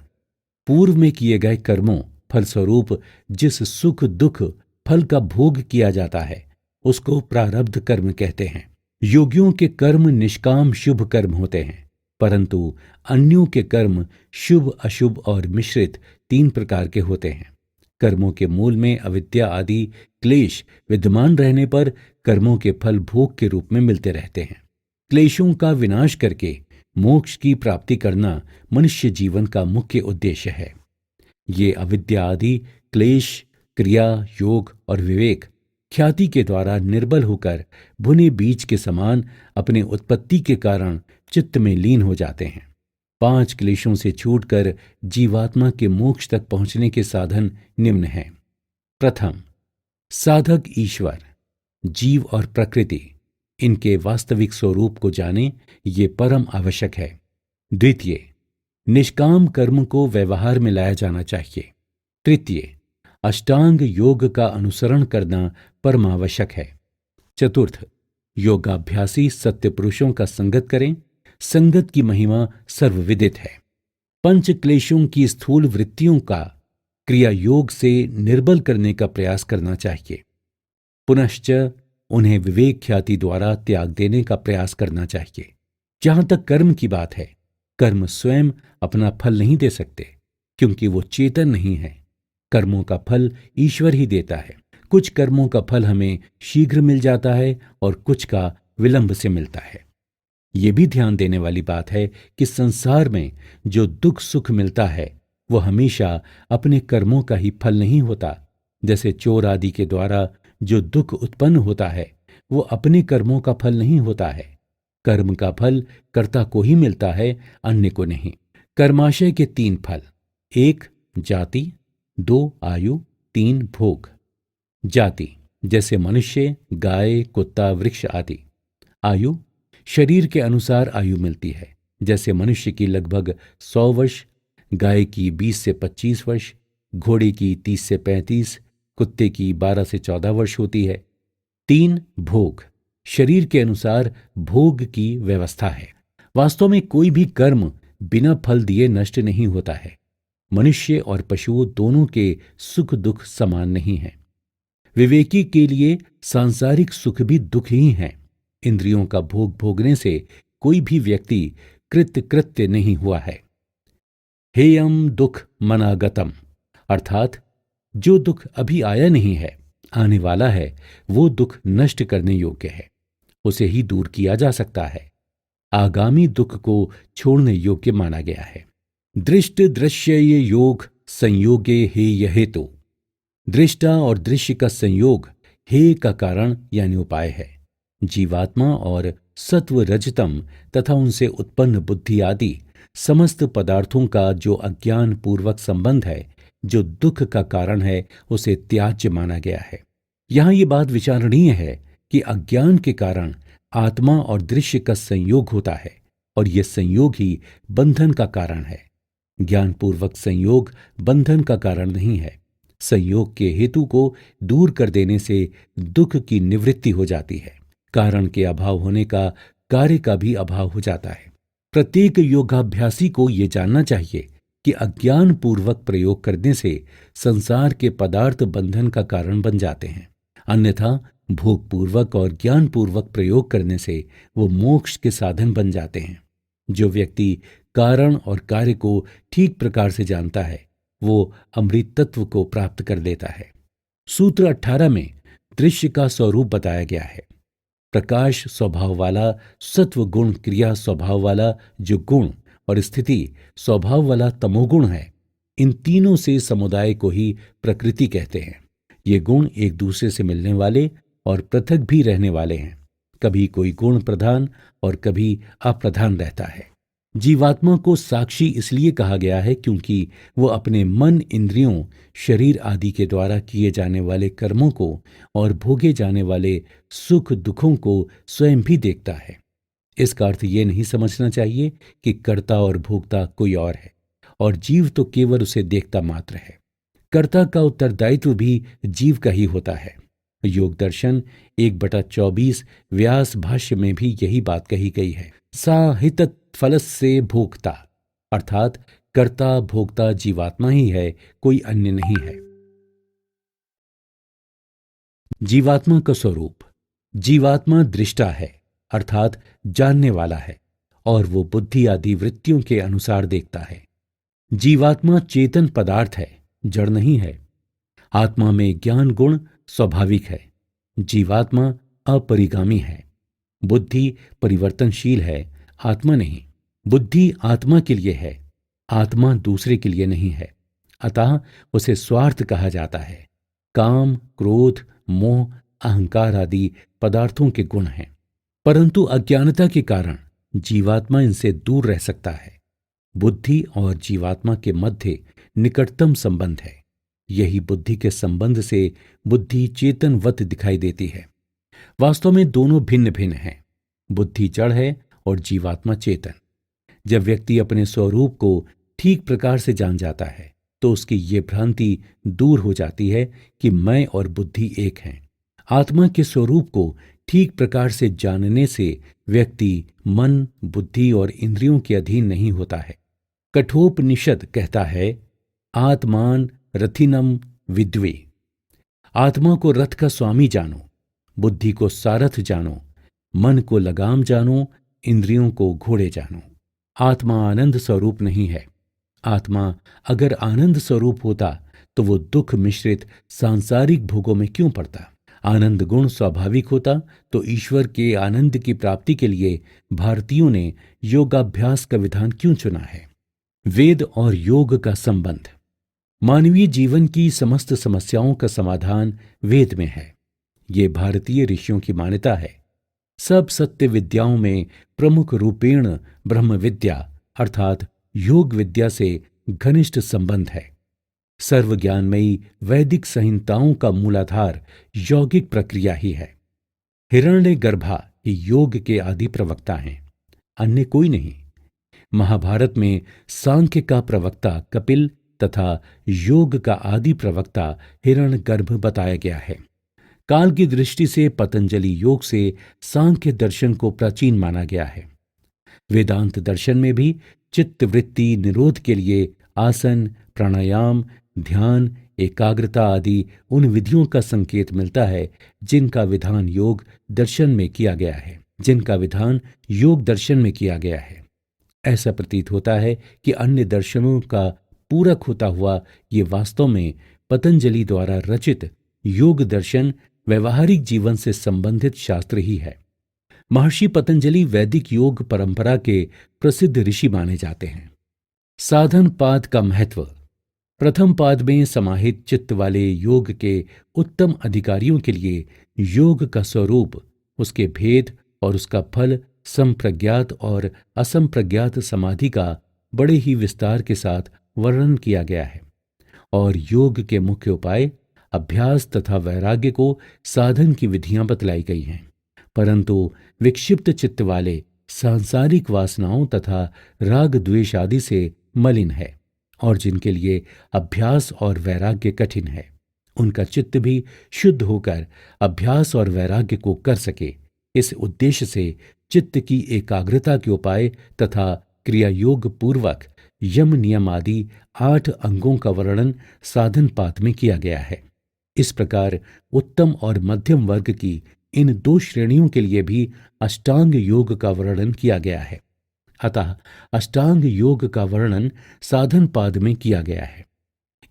पूर्व में किए गए कर्मों फलस्वरूप जिस सुख दुख फल का भोग किया जाता है उसको प्रारब्ध कर्म कहते हैं। योगियों के कर्म निष्काम शुभ कर्म होते हैं, परंतु अन्यों के कर्म शुभ अशुभ और मिश्रित 3 प्रकार के होते हैं। कर्मों के मूल में अविद्या आदि क्लेश विद्यमान रहने पर कर्मों के फल भोग के रूप में मिलते रहते हैं। क्लेशों का विनाश करके मोक्ष की प्राप्ति करना मनुष्य जीवन का मुख्य उद्देश्य है। ये अविद्या आदि क्लेश क्रिया योग और विवेक ख्याति के द्वारा निर्बल होकर भुने बीज के समान अपने उत्पत्ति के कारण चित्त में लीन हो जाते हैं। 5 क्लेशों से छूटकर जीवात्मा के मोक्ष तक पहुंचने के साधन निम्न हैं। प्रथम, साधक ईश्वर, जीव और प्रकृति, इनके वास्तविक स्वरूप को जाने ये परम आवश्यक है। द्वितीय, निष्काम कर्म को व्यवहार में लाया जाना चाहिए। तृतीय, अष्टांग योग का अनुसरण करना परम आवश्यक है। चतुर्थ, योगाभ्यासी सत्य पुरुषों का संगत करें। संगत की महिमा सर्वविदित है। 5 क्लेशों की स्थूल वृत्तियों का क्रिया योग से निर्बल करने का प्रयास करना चाहिए। पुनश्च उन्हें विवेक ख्याति द्वारा त्याग देने का प्रयास करना चाहिए। जहां तक कर्म की बात है, कर्म स्वयं अपना फल नहीं दे सकते क्योंकि वो चेतन नहीं है। कर्मों का फल ईश्वर ही देता है। कुछ कर्मों का फल हमें शीघ्र मिल जाता है और कुछ का विलंब से मिलता है। ये भी ध्यान देने वाली बात है कि संसार में जो दुख सुख मिलता है वो हमेशा अपने कर्मों का ही फल नहीं होता। जैसे चोर आदि के द्वारा जो दुख उत्पन्न होता है वो अपने कर्मों का फल नहीं होता है। कर्म का फल कर्ता को ही मिलता है, अन्य को नहीं। कर्माशय के 3 फल: 1 जाति, 2 आयु, 3 भोग। जाति जैसे मनुष्य, गाय, कुत्ता, वृक्ष आदि। आयु शरीर के अनुसार आयु मिलती है, जैसे मनुष्य की लगभग 100 वर्ष, गाय की 20 से 25 वर्ष, घोड़े की 30 से 35, कुत्ते की 12 से 14 वर्ष होती है। 3 भोग शरीर के अनुसार भोग की व्यवस्था है। वास्तव में कोई भी कर्म बिना फल दिए नष्ट नहीं होता है। मनुष्य और पशुओं दोनों के सुख दुख समान नहीं हैं। विवेकी के लिए सांसारिक सुख भी दुख ही हैं। इंद्रियों का भोग भोगने से कोई भी व्यक्ति कृत्य नहीं हुआ है। हेयम दुख मनागतम, अर्थात जो दुख अभी आया नहीं है, आने वाला है, वो दुख नष्ट करने योग्य है, उसे ही दूर किया जा सकता है। आगामी दुख को छोड़ने योग्य माना गया है। दृष्ट दृश्य योग संयोगे हेय हेतु। दृष्टा और दृश्य का संयोग हेय का कारण यानी उपाय है। जीवात्मा और सत्व रजतम तथा उनसे उत्पन्न बुद्धि आदि समस्त पदार्थों का जो अज्ञान पूर्वक संबंध है, जो दुख का कारण है, उसे त्याज्य माना गया है। यहां ये बात विचारणीय है कि अज्ञान के कारण आत्मा और दृश्य का संयोग होता है, और यह संयोग ही बंधन का कारण है। ज्ञानपूर्वक संयोग बंधन का कारण नहीं है। संयोग के हेतु को दूर कर देने से दुख की निवृत्ति हो जाती है। कारण के अभाव होने का कार्य का भी अभाव हो जाता है। प्रत्येक योगाभ्यासी को यह जानना चाहिए कि अज्ञान पूर्वक प्रयोग करने से संसार के पदार्थ बंधन का कारण बन जाते हैं, अन्यथा भोग पूर्वक और ज्ञान पूर्वक प्रयोग करने से वो मोक्ष के साधन बन जाते हैं। जो व्यक्ति कारण और कार्य को ठीक प्रकार से जानता है, वो अमृत तत्व को प्राप्त कर लेता है। सूत्र 18 में दृश्य का स्वरूप बताया गया है। प्रकाश स्वभाव वाला, सत्व गुण क्रिया स्वभाव वाला जो गुण, और स्थिति स्वभाव वाला तमोगुण है। इन तीनों से समुदाय को ही प्रकृति कहते हैं। ये गुण एक दूसरे से मिलने वाले और पृथक भी रहने वाले हैं। कभी कोई गुण प्रधान और कभी अप्रधान रहता है। जीवात्मा को साक्षी इसलिए कहा गया है क्योंकि वो अपने मन, इंद्रियों, शरीर आदि के द्वारा किए जाने वाले कर्मों को और भोगे जाने वाले सुख दुखों को स्वयं भी देखता है। इसका अर्थ ये नहीं समझना चाहिए कि कर्ता और भोक्ता कोई और है और जीव तो केवल उसे देखता मात्र है। कर्ता का उत्तरदायित्व भी जीव का ही होता है। योग दर्शन 1/24 व्यास भाष्य में भी यही बात कही गई है। साहित फलस्य भोक्ता, अर्थात कर्ता भोक्ता जीवात्मा ही है, कोई अन्य नहीं है। जीवात्मा का स्वरूप। जीवात्मा दृष्टा है, अर्थात जानने वाला है, और वो बुद्धि आदि वृत्तियों के अनुसार देखता है। जीवात्मा चेतन पदार्थ है, जड़ नहीं है। आत्मा में ज्ञान गुण स्वाभाविक है। जीवात्मा अपरिगामी है। बुद्धि परिवर्तनशील है, आत्मा नहीं। बुद्धि आत्मा के लिए है, आत्मा दूसरे के लिए नहीं है। अतः उसे स्वार्थ कहा जाता है। काम, क्रोध, मोह, अहंकार आदि पदार्थों के गुण हैं, परंतु अज्ञानता के कारण जीवात्मा इनसे दूर रह सकता है। बुद्धि और जीवात्मा के मध्य निकटतम संबंध है। यही बुद्धि के संबंध से बुद्धि चेतनवत दिखाई देती है। वास्तव में दोनों भिन्न भिन्न हैं। बुद्धि जड़ है और जीवात्मा चेतन। जब व्यक्ति अपने स्वरूप को ठीक प्रकार से जान जाता है तो उसकी ये भ्रांति दूर हो जाती है कि मैं और बुद्धि एक हैं। आत्मा के स्वरूप को ठीक प्रकार से जानने से व्यक्ति मन, बुद्धि और इंद्रियों के अधीन नहीं होता है। कठोपनिषद कहता है, आत्मान रथिनम विद्वे। आत्मा को रथ का स्वामी जानो, बुद्धि को सारथ जानो, मन को लगाम जानो, इंद्रियों को घोड़े जानो। आत्मा आनंद स्वरूप नहीं है। आत्मा अगर आनंद स्वरूप होता तो वो दुख मिश्रित सांसारिक भोगों में क्यों पड़ता? आनंद गुण स्वाभाविक होता तो ईश्वर के आनंद की प्राप्ति के लिए भारतीयों ने योगाभ्यास का विधान क्यों चुना है? वेद और योग का संबंध। मानवीय जीवन की समस्त समस्याओं का समाधान वेद में है। ये भारतीय ऋषियों की मान्यता है। सब सत्य विद्याओं में प्रमुख रूपेण ब्रह्म विद्या अर्थात योग विद्या से घनिष्ठ संबंध है। सर्वज्ञानमयी वैदिक संहिताओं का मूलाधार यौगिक प्रक्रिया ही है। हिरण्यगर्भा ही योग के आदि प्रवक्ता हैं, अन्य कोई नहीं। महाभारत में सांख्य का प्रवक्ता कपिल तथा योग का आदि प्रवक्ता हिरण्यगर्भ बताया गया है। काल की दृष्टि से पतंजलि योग से सांख्य दर्शन को प्राचीन माना गया है। वेदांत दर्शन में भी चित्त वृत्ति निरोध के लिए आसन, प्राणायाम, ध्यान, एकाग्रता आदि उन विधियों का संकेत मिलता है जिनका विधान योग दर्शन में किया गया है। ऐसा प्रतीत होता है कि अन्य दर्शनों का पूरक होता हुआ ये वास्तव में पतंजलि द्वारा रचित योग दर्शन व्यवहारिक जीवन से संबंधित शास्त्र ही है। महर्षि पतंजलि वैदिक योग परंपरा के प्रसिद्ध ऋषि माने जाते हैं। साधन पाद का महत्व। प्रथम पाद में समाहित चित्त वाले योग के उत्तम अधिकारियों के लिए योग का स्वरूप, उसके भेद और उसका फल संप्रज्ञात और असंप्रज्ञात समाधि का बड़े ही विस्तार के साथ वर्णन किया गया है और योग के मुख्य उपाय, अभ्यास तथा वैराग्य को साधन की विधियां बतलाई गई हैं। परंतु विक्षिप्त चित्त वाले सांसारिक वासनाओं तथा राग द्वेष आदि से मलिन है और जिनके लिए अभ्यास और वैराग्य कठिन है, उनका चित्त भी शुद्ध होकर अभ्यास और वैराग्य को कर सके, इस उद्देश्य से चित्त की एकाग्रता के उपाय तथा क्रिया योग पूर्वक यम नियम आदि 8 अंगों का वर्णन साधन पाद में किया गया है। इस प्रकार उत्तम और मध्यम वर्ग की इन 2 श्रेणियों के लिए भी अष्टांग योग का वर्णन किया गया है। अतः अष्टांग योग का वर्णन साधन पाद में किया गया है।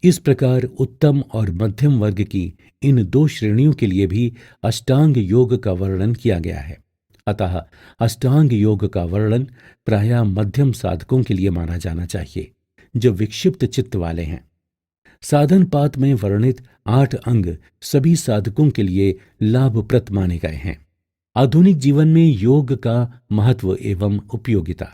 इस प्रकार उत्तम और मध्यम वर्ग की इन 2 श्रेणियों के लिए भी अष्टांग योग का वर्णन किया गया है। अतः अष्टांग योग का वर्णन प्रायः मध्यम साधकों के लिए माना जाना चाहिए, जो विक्षिप्त चित्त वाले हैं। साधन पाद में वर्णित 8 अंग सभी साधकों के लिए लाभप्रद माने गए हैं। आधुनिक जीवन में योग का महत्व एवं उपयोगिता।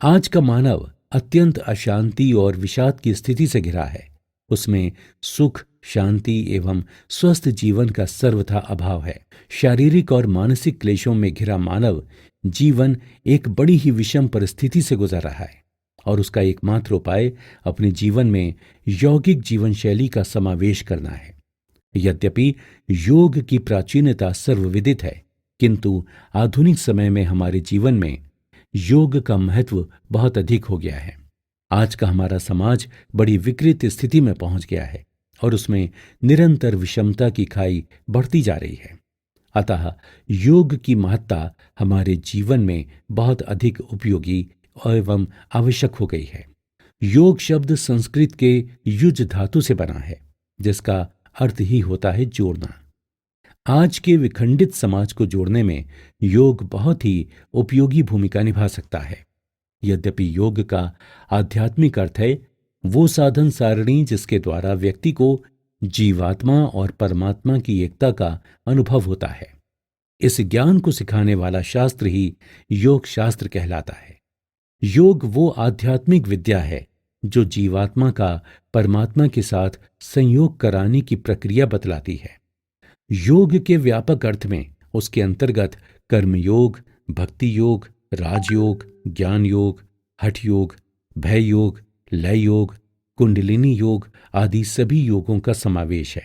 आज का मानव अत्यंत अशांति और विषाद की स्थिति से घिरा है। उसमें सुख, शांति एवं स्वस्थ जीवन का सर्वथा अभाव है। शारीरिक और मानसिक क्लेशों में घिरा मानव जीवन एक बड़ी ही विषम परिस्थिति से गुजर रहा है और उसका एकमात्र उपाय अपने जीवन में यौगिक जीवन शैली का समावेश करना है। यद्यपि योग की प्राचीनता सर्वविदित है, किंतु आधुनिक समय में हमारे जीवन में योग का महत्व बहुत अधिक हो गया है। आज का हमारा समाज बड़ी विकृत स्थिति में पहुंच गया है और उसमें निरंतर विषमता की खाई बढ़ती जा रही है। अतः योग की महत्ता हमारे जीवन में बहुत अधिक उपयोगी एवं आवश्यक हो गई है। योग शब्द संस्कृत के युज धातु से बना है, जिसका अर्थ ही होता है जोड़ना। आज के विखंडित समाज को जोड़ने में योग बहुत ही उपयोगी भूमिका निभा सकता है। यद्यपि योग का आध्यात्मिक अर्थ है वो साधन सारणी जिसके द्वारा व्यक्ति को जीवात्मा और परमात्मा की एकता का अनुभव होता है। इस ज्ञान को सिखाने वाला शास्त्र ही योग शास्त्र कहलाता है। योग वो आध्यात्मिक विद्या है जो जीवात्मा का परमात्मा के साथ संयोग कराने की प्रक्रिया बतलाती है। योग के व्यापक अर्थ में उसके अंतर्गत कर्मयोग, भक्ति योग, राजयोग, ज्ञान योग, हठ योग, भय योग, लय योग, कुंडलिनी योग आदि सभी योगों का समावेश है।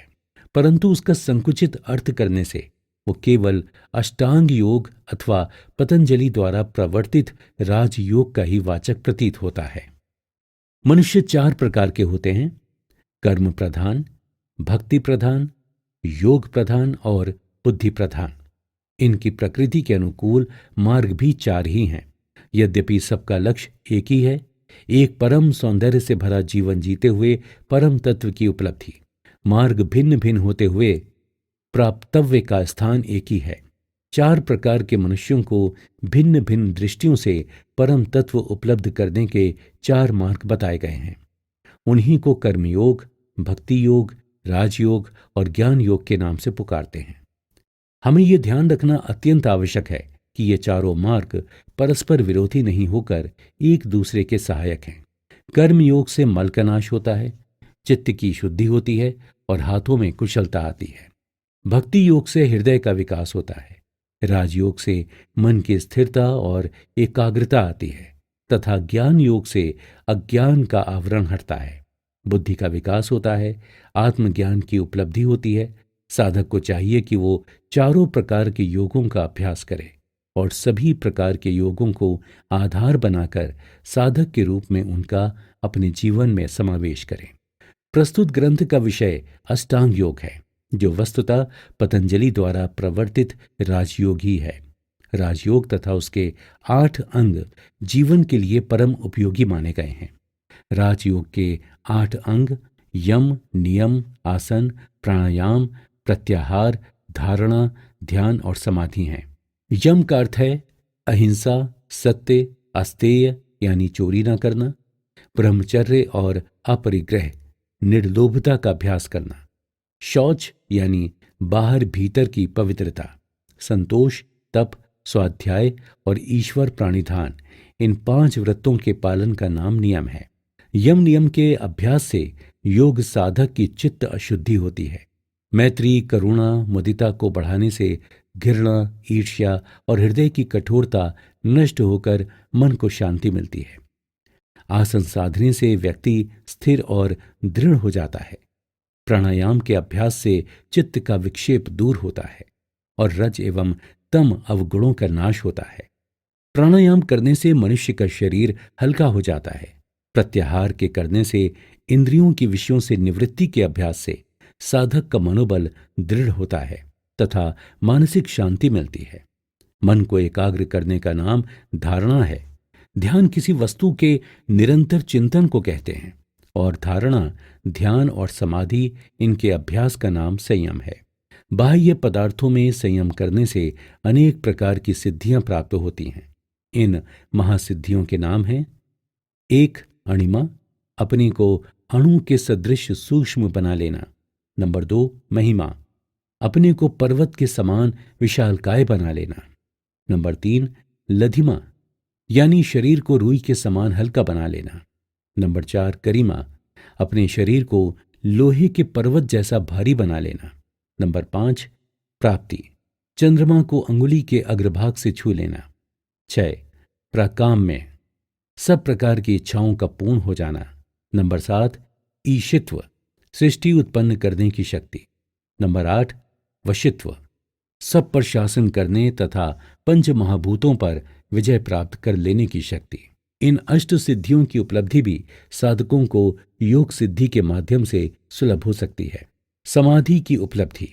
परंतु उसका संकुचित अर्थ करने से वो केवल अष्टांग योग अथवा पतंजलि द्वारा प्रवर्तित राजयोग का ही वाचक प्रतीत होता है। मनुष्य 4 प्रकार के होते हैं: कर्म प्रधान, भक्ति प्रधान, योग प्रधान और बुद्धि प्रधान। इनकी प्रकृति के अनुकूल मार्ग भी 4 ही हैं। यद्यपि सबका लक्ष्य एक ही है, एक परम सौंदर्य से भरा जीवन जीते हुए परम तत्व की उपलब्धि। मार्ग भिन्न भिन्न होते हुए प्राप्तव्य का स्थान एक ही है। 4 प्रकार के मनुष्यों को भिन्न भिन्न दृष्टियों से परम तत्व उपलब्ध करने के 4 मार्ग बताए गए हैं। उन्हीं को कर्मयोग, भक्ति योग, राजयोग और ज्ञान योग के नाम से पुकारते हैं। हमें ये ध्यान रखना अत्यंत आवश्यक है कि ये चारों मार्ग परस्पर विरोधी नहीं होकर एक दूसरे के सहायक हैं। कर्म योग से मल का नाश होता है, चित्त की शुद्धि होती है और हाथों में कुशलता आती है। भक्ति योग से हृदय का विकास होता है, राजयोग से मन की स्थिरता और एकाग्रता आती है तथा ज्ञान योग से अज्ञान का आवरण हटता है, बुद्धि का विकास होता है, आत्मज्ञान की उपलब्धि होती है। साधक को चाहिए कि वो चारों प्रकार के योगों का अभ्यास करे और सभी प्रकार के योगों को आधार बनाकर साधक के रूप में उनका अपने जीवन में समावेश करें। प्रस्तुत ग्रंथ का विषय अष्टांग योग है, जो वस्तुतः पतंजलि द्वारा प्रवर्तित राजयोग ही है। राजयोग तथा उसके 8 अंग जीवन के लिए परम उपयोगी माने गए हैं। राजयोग के 8 अंग यम, नियम, आसन, प्राणायाम, प्रत्याहार, धारणा, ध्यान और समाधि हैं। यम का अर्थ है अहिंसा, सत्य, अस्तेय यानी चोरी न करना, ब्रह्मचर्य और अपरिग्रह निर्लोभता का अभ्यास करना, शौच यानी बाहर भीतर की पवित्रता, संतोष, तप, स्वाध्याय और ईश्वर प्राणिधान, इन 5 व्रतों के पालन का नाम नियम है। यम नियम के अभ्यास से योग साधक की चित्त अशुद्धि होती है। मैत्री, करुणा, मुदिता को बढ़ाने से घृणा, ईर्ष्या और हृदय की कठोरता नष्ट होकर मन को शांति मिलती है। आसन साधने से व्यक्ति स्थिर और दृढ़ हो जाता है। प्राणायाम के अभ्यास से चित्त का विक्षेप दूर होता है और रज एवं तम अवगुणों का नाश होता है। प्राणायाम करने से मनुष्य का शरीर हल्का हो जाता है। प्रत्याहार के करने से इंद्रियों की विषयों से निवृत्ति के अभ्यास से साधक का मनोबल दृढ़ होता है तथा मानसिक शांति मिलती है। मन को एकाग्र करने का नाम धारणा है। ध्यान किसी वस्तु के निरंतर चिंतन को कहते हैं और धारणा, ध्यान और समाधि, इनके अभ्यास का नाम संयम है। बाह्य पदार्थों में संयम करने से अनेक प्रकार की सिद्धियां प्राप्त होती हैं। इन महासिद्धियों के नाम हैं: 1. अणिमा, अपने को अणु के सदृश सूक्ष्म बना लेना। नंबर 2. महिमा, अपने को पर्वत के समान विशालकाय बना लेना। नंबर 3. लधिमा, यानी शरीर को रुई के समान हल्का बना लेना। नंबर 4. गरिमा, अपने शरीर को लोहे के पर्वत जैसा भारी बना लेना। नंबर 5. प्राप्ति, चंद्रमा को अंगुली के अग्रभाग से छू लेना। 6. प्राकाम में, सब प्रकार की इच्छाओं का पूर्ण हो जाना। नंबर 7. ईशित्व, सृष्टि उत्पन्न करने की शक्ति। नंबर 8. वशित्व, सब पर शासन करने तथा पंच महाभूतों पर विजय प्राप्त कर लेने की शक्ति। इन अष्ट सिद्धियों की उपलब्धि भी साधकों को योग सिद्धि के माध्यम से सुलभ हो सकती है। समाधि की उपलब्धि,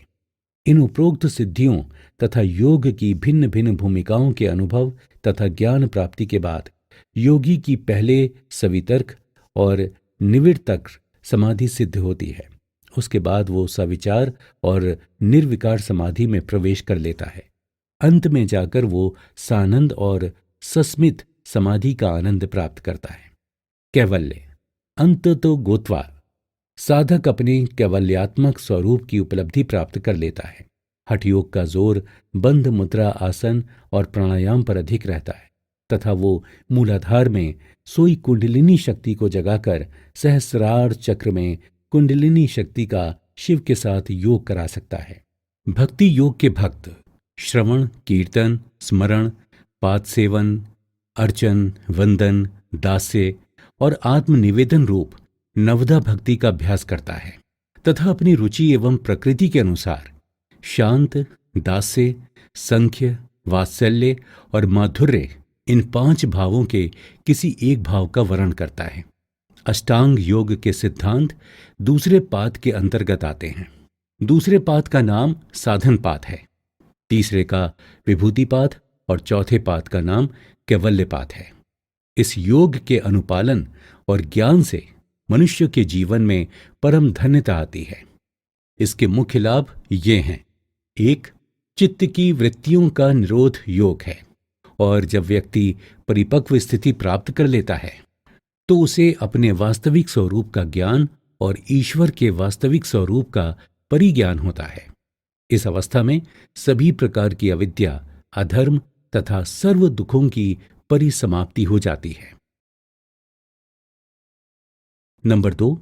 इन उपरोक्त सिद्धियों तथा योग की भिन्न भिन्न भूमिकाओं के अनुभव तथा ज्ञान प्राप्ति के बाद योगी की पहले सवितर्क और निविड़तक समाधि सिद्ध होती है। उसके बाद वो सविचार और निर्विकार समाधि में प्रवेश कर लेता है। अंत में जाकर वो सानंद और सस्मित समाधि का आनंद प्राप्त करता है। कैवल्य, अंत तो गोत्वा, साधक अपने कैवल्यात्मक स्वरूप की उपलब्धि प्राप्त कर लेता है। हठ योग का जोर बंध मुद्रा, आसन और प्राणायाम पर अधिक रहता है तथा वो मूलाधार में सोई कुंडलिनी शक्ति को जगाकर सहस्रार चक्र में कुंडलिनी शक्ति का शिव के साथ योग करा सकता है। भक्ति योग के भक्त श्रवण, कीर्तन, स्मरण, पाद सेवन, अर्चन, वंदन, दास्य और आत्मनिवेदन रूप नवदा भक्ति का अभ्यास करता है तथा अपनी रुचि एवं प्रकृति के अनुसार शांत, दास्य, संख्य, वात्सल्य और माधुर्य, इन 5 भावों के किसी एक भाव का वर्ण करता है। अष्टांग योग के सिद्धांत दूसरे पाद के अंतर्गत आते हैं। दूसरे पाद का नाम साधन पाद है, तीसरे का विभूति पाद और चौथे पाद का नाम कैवल्य पाद है। इस योग के अनुपालन और ज्ञान से मनुष्य के जीवन में परम धन्यता आती है। इसके मुख्य लाभ ये हैं: 1. चित्त की वृत्तियों का निरोध योग है और जब व्यक्ति परिपक्व स्थिति प्राप्त कर लेता है तो उसे अपने वास्तविक स्वरूप का ज्ञान और ईश्वर के वास्तविक स्वरूप का परिज्ञान होता है। इस अवस्था में सभी प्रकार की अविद्या, अधर्म तथा सर्व दुखों की परिसमाप्ति हो जाती है। नंबर 2,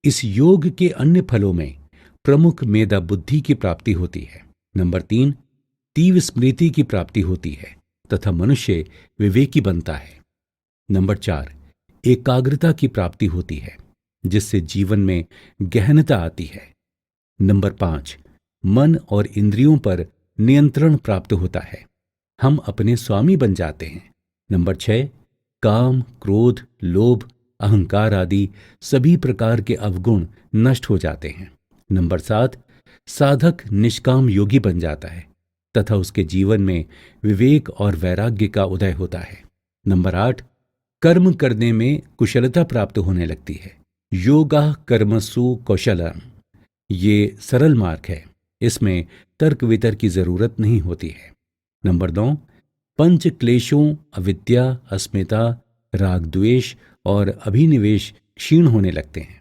इस योग के अन्य फलों में प्रमुख मेधा बुद्धि की प्राप्ति होती है। नंबर 3, तीव्र स्मृति की प्राप्ति होती है तथा मनुष्य विवेकी बनता है। नंबर 4, एकाग्रता की प्राप्ति होती है जिससे जीवन में गहनता आती है। नंबर 5, मन और इंद्रियों पर नियंत्रण प्राप्त होता है, हम अपने स्वामी बन जाते हैं। नंबर 6, काम, क्रोध, लोभ, अहंकार आदि सभी प्रकार के अवगुण नष्ट हो जाते हैं। नंबर 7, साधक निष्काम योगी बन जाता है तथा उसके जीवन में विवेक और वैराग्य का उदय होता है। नंबर 8, कर्म करने में कुशलता प्राप्त होने लगती है। योगा कर्मसु कौशलम, ये सरल मार्ग है, इसमें तर्क वितर्क की जरूरत नहीं होती है। नंबर 9, पंच क्लेशों अविद्या, अस्मिता, राग द्वेष और अभिनिवेश क्षीण होने लगते हैं।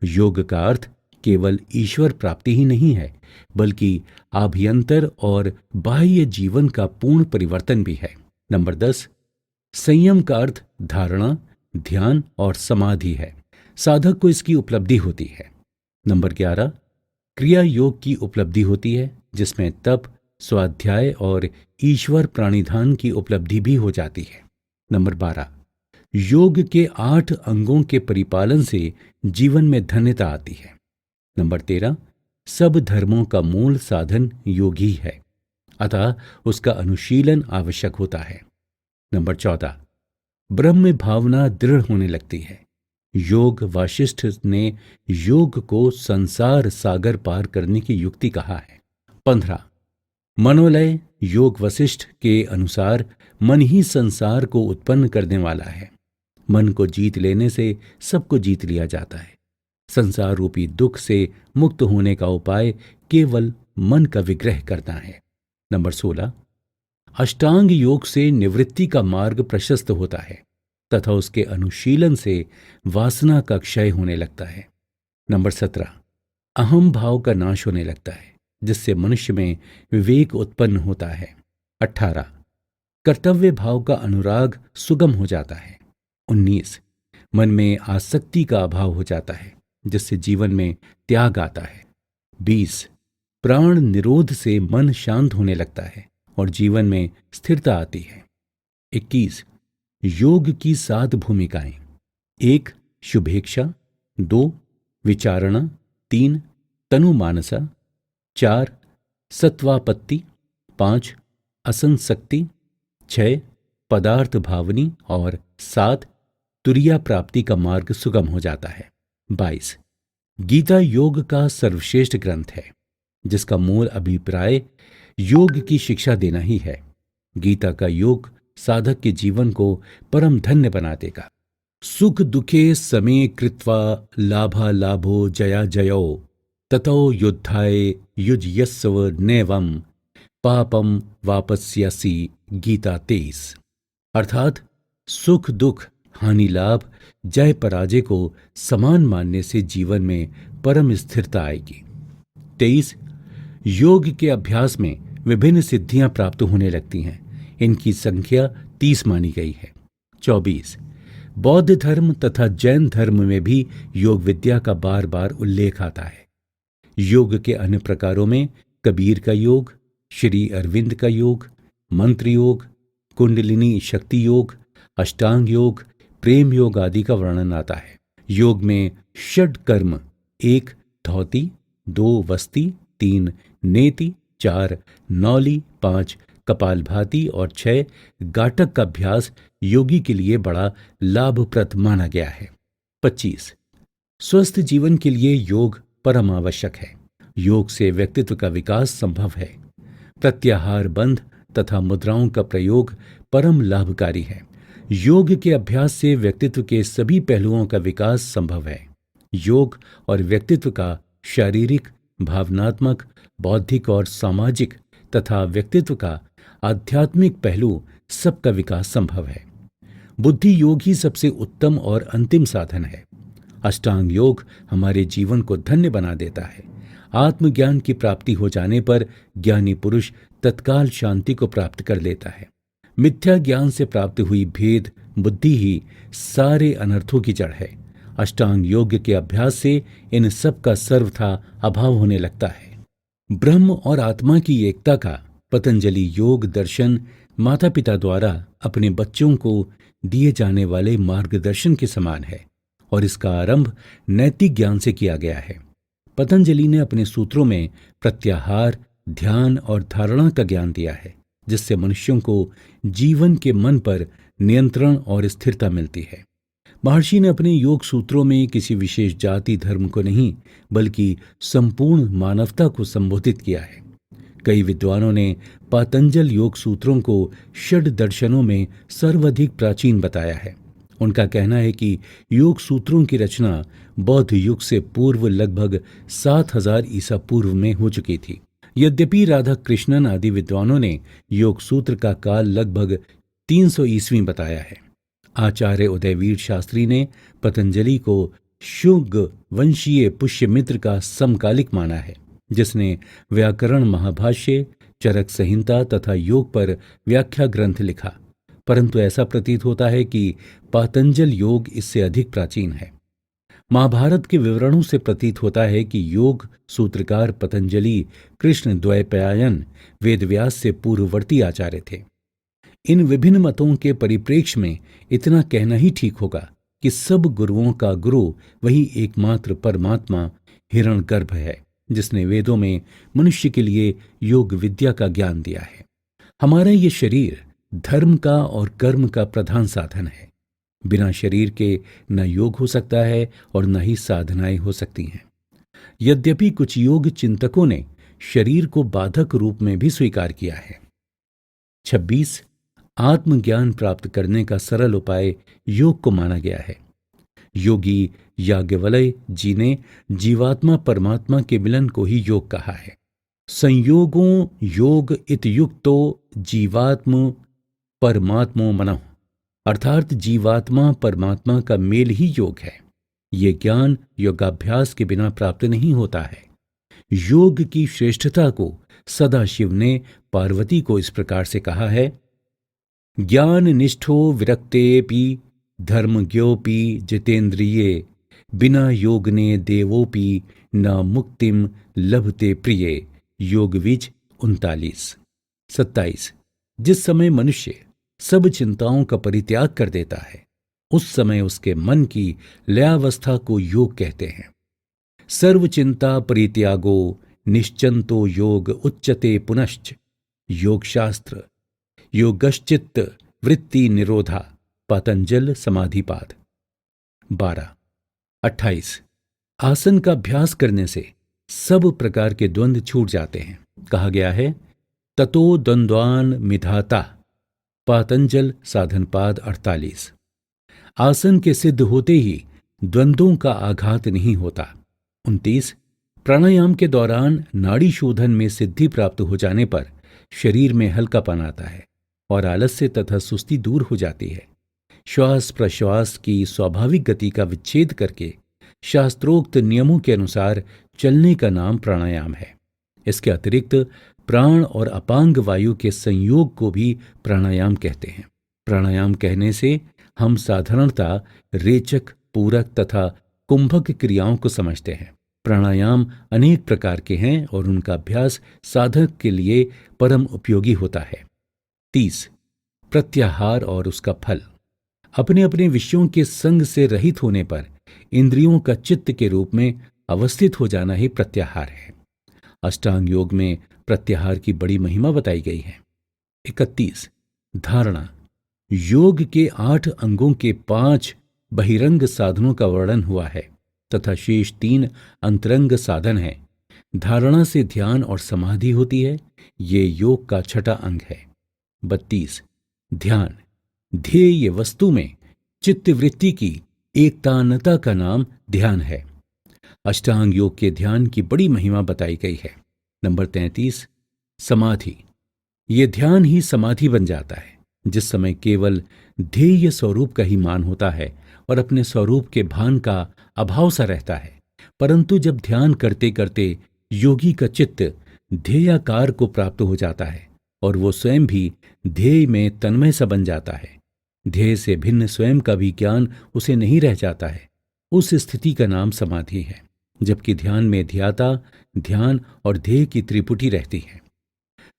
योग का अर्थ केवल ईश्वर प्राप्ति ही नहीं है, बल्कि आभ्यंतर और बाह्य जीवन का पूर्ण परिवर्तन भी है। नंबर 10, संयम का अर्थ धारणा, ध्यान और समाधि है, साधक को इसकी उपलब्धि होती है। नंबर 11, क्रिया योग की उपलब्धि होती है जिसमें तप, स्वाध्याय और ईश्वर प्राणिधान की उपलब्धि भी हो जाती है। नंबर 12, योग के 8 अंगों के परिपालन से जीवन में धन्यता आती है। नंबर 13, सब धर्मों का मूल साधन योग ही है, अतः उसका अनुशीलन आवश्यक होता है। नंबर 14, ब्रह्म भावना दृढ़ होने लगती है। योग वासिष्ठ ने योग को संसार सागर पार करने की युक्ति कहा है। 15, मनोलय योग वशिष्ठ के अनुसार मन ही संसार को उत्पन्न करने वाला है। मन को जीत लेने से सबको जीत लिया जाता है। संसार रूपी दुख से मुक्त होने का उपाय केवल मन का विग्रह करना है। नंबर 16, अष्टांग योग से निवृत्ति का मार्ग प्रशस्त होता है तथा उसके अनुशीलन से वासना का क्षय होने लगता है। नंबर 17, अहम भाव का नाश होने लगता है जिससे मनुष्य में विवेक उत्पन्न होता है। 18, कर्तव्य भाव का अनुराग सुगम हो जाता है। 19, मन में आसक्ति का अभाव हो जाता है जिससे जीवन में त्याग आता है। 20, प्राण निरोध से मन शांत होने लगता है और जीवन में स्थिरता आती है। 21, योग की 7 भूमिकाएं: 1, शुभेच्छा, 2, विचारणा, 3, तनुमानसा, 4, सत्वापत्ति, 5, असंशक्ति, 6, पदार्थ भावनी और 7, तुरिया प्राप्ति का मार्ग सुगम हो जाता है। 22, गीता योग का सर्वश्रेष्ठ ग्रंथ है जिसका मूल अभिप्राय योग की शिक्षा देना ही है। गीता का योग साधक के जीवन को परम धन्य बना देगा। सुख दुखे समे कृत्वा लाभा लाभो जया जयो ततो युद्धाय युज्यस्व नैवं पापम वापस्यसि। गीता 23। अर्थात सुख दुख हानि लाभ जय पराजय को समान मानने से जीवन में परम स्थिरता आएगी। 23, योग के अभ्यास में विभिन्न सिद्धियां प्राप्त होने लगती हैं, इनकी संख्या 30 मानी गई है। 24, बौद्ध धर्म तथा जैन धर्म में भी योग विद्या का बार बार उल्लेख आता है। योग के अन्य प्रकारों में कबीर का योग, श्री अरविंद का योग, मंत्र योग, कुंडलिनी शक्ति योग, अष्टांग योग, प्रेम योग आदि का वर्णन आता है। योग में षड कर्म 1 धौती, 2 वस्ती, 3 नेति, 4 नौली, 5 कपालभाति और 6 गाटक का अभ्यास योगी के लिए बड़ा लाभप्रद माना गया है। 25, स्वस्थ जीवन के लिए योग परम आवश्यक है। योग से व्यक्तित्व का विकास संभव है। प्रत्याहार बंध तथा मुद्राओं का प्रयोग परम लाभकारी है। योग के अभ्यास से व्यक्तित्व के सभी पहलुओं का विकास संभव है। योग और व्यक्तित्व का शारीरिक, भावनात्मक, बौद्धिक और सामाजिक तथा व्यक्तित्व का आध्यात्मिक पहलू सबका विकास संभव है। बुद्धि योग ही सबसे उत्तम और अंतिम साधन है। अष्टांग योग हमारे जीवन को धन्य बना देता है। आत्मज्ञान की प्राप्ति हो जाने पर ज्ञानी पुरुष तत्काल शांति को प्राप्त कर लेता है। मिथ्या ज्ञान से प्राप्त हुई भेद बुद्धि ही सारे अनर्थों की जड़ है। अष्टांग योग के अभ्यास से इन सब का सर्वथा अभाव होने लगता है। ब्रह्म और आत्मा की एकता का पतंजलि योग दर्शन माता पिता द्वारा अपने बच्चों को दिए जाने वाले मार्गदर्शन के समान है और इसका आरंभ नैतिक ज्ञान से किया गया है। पतंजलि ने अपने सूत्रों में प्रत्याहार, ध्यान और धारणा का ज्ञान दिया है, जिससे मनुष्यों को जीवन के मन पर नियंत्रण और स्थिरता मिलती है। महर्षि ने अपने योग सूत्रों में किसी विशेष जाति धर्म को नहीं बल्कि संपूर्ण मानवता को संबोधित किया है। कई विद्वानों ने पातंजल योग सूत्रों को षड दर्शनों में सर्वाधिक प्राचीन बताया है। उनका कहना है कि योग सूत्रों की रचना बौद्ध युग से पूर्व लगभग 7000 ईसा पूर्व में हो चुकी थी। यद्यपि राधा कृष्णन आदि विद्वानों ने योग सूत्र का काल लगभग 300 ईस्वी बताया है। आचार्य उदयवीर शास्त्री ने पतंजलि को शुग वंशीय पुष्यमित्र का समकालिक माना है, जिसने व्याकरण महाभाष्य, चरक संहिता तथा योग पर व्याख्या ग्रंथ लिखा। परंतु ऐसा प्रतीत होता है कि पातंजल योग इससे अधिक प्राचीन है। महाभारत के विवरणों से प्रतीत होता है कि योग सूत्रकार पतंजलि कृष्ण द्वैपायन वेदव्यास से पूर्ववर्ती आचार्य थे। इन विभिन्न मतों के परिप्रेक्ष्य में इतना कहना ही ठीक होगा कि सब गुरुओं का गुरु वही एकमात्र परमात्मा हिरण्यगर्भ है, जिसने वेदों में मनुष्य के लिए योग विद्या का ज्ञान दिया है। हमारा ये शरीर धर्म का और कर्म का प्रधान साधन है। बिना शरीर के न योग हो सकता है और न ही साधनाएं हो सकती हैं। यद्यपि कुछ योग चिंतकों ने शरीर को बाधक रूप में भी स्वीकार किया है। 26 आत्मज्ञान प्राप्त करने का सरल उपाय योग को माना गया है। योगी याज्ञवल्क्य जी ने जीवात्मा परमात्मा के मिलन को ही योग कहा है। संयोगों योग इतयुक्तो जीवात्म परमात्मो मनः, अर्थात जीवात्मा परमात्मा का मेल ही योग है। ये ज्ञान योगाभ्यास के बिना प्राप्त नहीं होता है। योग की श्रेष्ठता को सदाशिव ने पार्वती को इस प्रकार से कहा है: ज्ञान निष्ठो विरक्तेऽपि धर्मज्ञोऽपि जितेन्द्रिये, बिना योगने देवोऽपि न मुक्तिम लभते प्रिये। योगविज 39। 27 जिस समय मनुष्य सब चिंताओं का परित्याग कर देता है, उस समय उसके मन की लयावस्था को योग कहते हैं। सर्व चिंता परित्यागो निश्चंतो योग उच्यते पुनश्च, योग शास्त्र योगश्चित्त वृत्ति निरोधा, पतंजल समाधिपाद। 12। 28 आसन का अभ्यास करने से सब प्रकार के द्वंद्व छूट जाते हैं। कहा गया है ततो द्वंद्वान मिधाता, पातंजल साधनपाद 48। आसन के सिद्ध होते ही द्वंद्वों का आघात नहीं होता। 29 प्राणायाम के दौरान नाड़ी शोधन में सिद्धि प्राप्त हो जाने पर शरीर में हल्कापन आता है और आलस्य तथा सुस्ती दूर हो जाती है। श्वास प्रश्वास की स्वाभाविक गति का विच्छेद करके शास्त्रोक्त नियमों के अनुसार चलने का नाम प्राणायाम है। इसके अतिरिक्त प्राण और अपांग वायु के संयोग को भी प्राणायाम कहते हैं। प्राणायाम कहने से हम साधारणतः रेचक, पूरक तथा कुंभक क्रियाओं को समझते हैं। प्राणायाम अनेक प्रकार के हैं और उनका अभ्यास साधक के लिए परम उपयोगी होता है। 30 प्रत्याहार और उसका फल। अपने अपने विषयों के संग से रहित होने पर इंद्रियों का चित्त के रूप में अवस्थित हो जाना ही प्रत्याहार है। अष्टांग योग में प्रत्याहार की बड़ी महिमा बताई गई है। 31 धारणा। योग के 8 अंगों के 5 बहिरंग साधनों का वर्णन हुआ है तथा शेष 3 अंतरंग साधन हैं। धारणा से ध्यान और समाधि होती है। ये योग का 6ठा अंग है। 32 ध्यान। ध्येय वस्तु में चित्तवृत्ति की एकतानता का नाम ध्यान है। अष्टांग योग के ध्यान की बड़ी महिमा बताई गई है। नंबर 33 समाधि। ये ध्यान ही समाधि बन जाता है जिस समय केवल ध्येय स्वरूप का ही मान होता है और अपने स्वरूप के भान का अभाव सा रहता है। परंतु जब ध्यान करते करते योगी का चित्त ध्येयाकार को प्राप्त हो जाता है और वो स्वयं भी ध्येय में तन्मय सा बन जाता है, ध्येय से भिन्न स्वयं का भी ज्ञान उसे नहीं रह जाता है, उस स्थिति का नाम समाधि है। जबकि ध्यान में ध्याता, ध्यान और ध्येय की त्रिपुटी रहती है।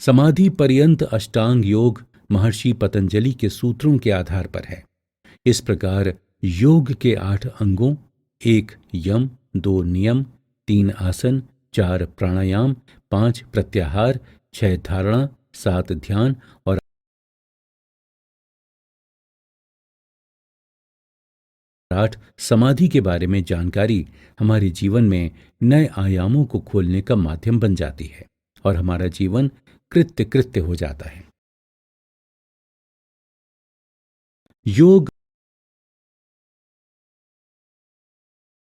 समाधि पर्यंत अष्टांग योग महर्षि पतंजलि के सूत्रों के आधार पर है। इस प्रकार योग के 8 अंगों, 1 यम, 2 नियम, 3 आसन, 4 प्राणायाम, 5 प्रत्याहार, 6 धारणा, 7 ध्यान और 8 समाधि के बारे में जानकारी हमारे जीवन में नए आयामों को खोलने का माध्यम बन जाती है और हमारा जीवन कृत्य कृत्य हो जाता है। योग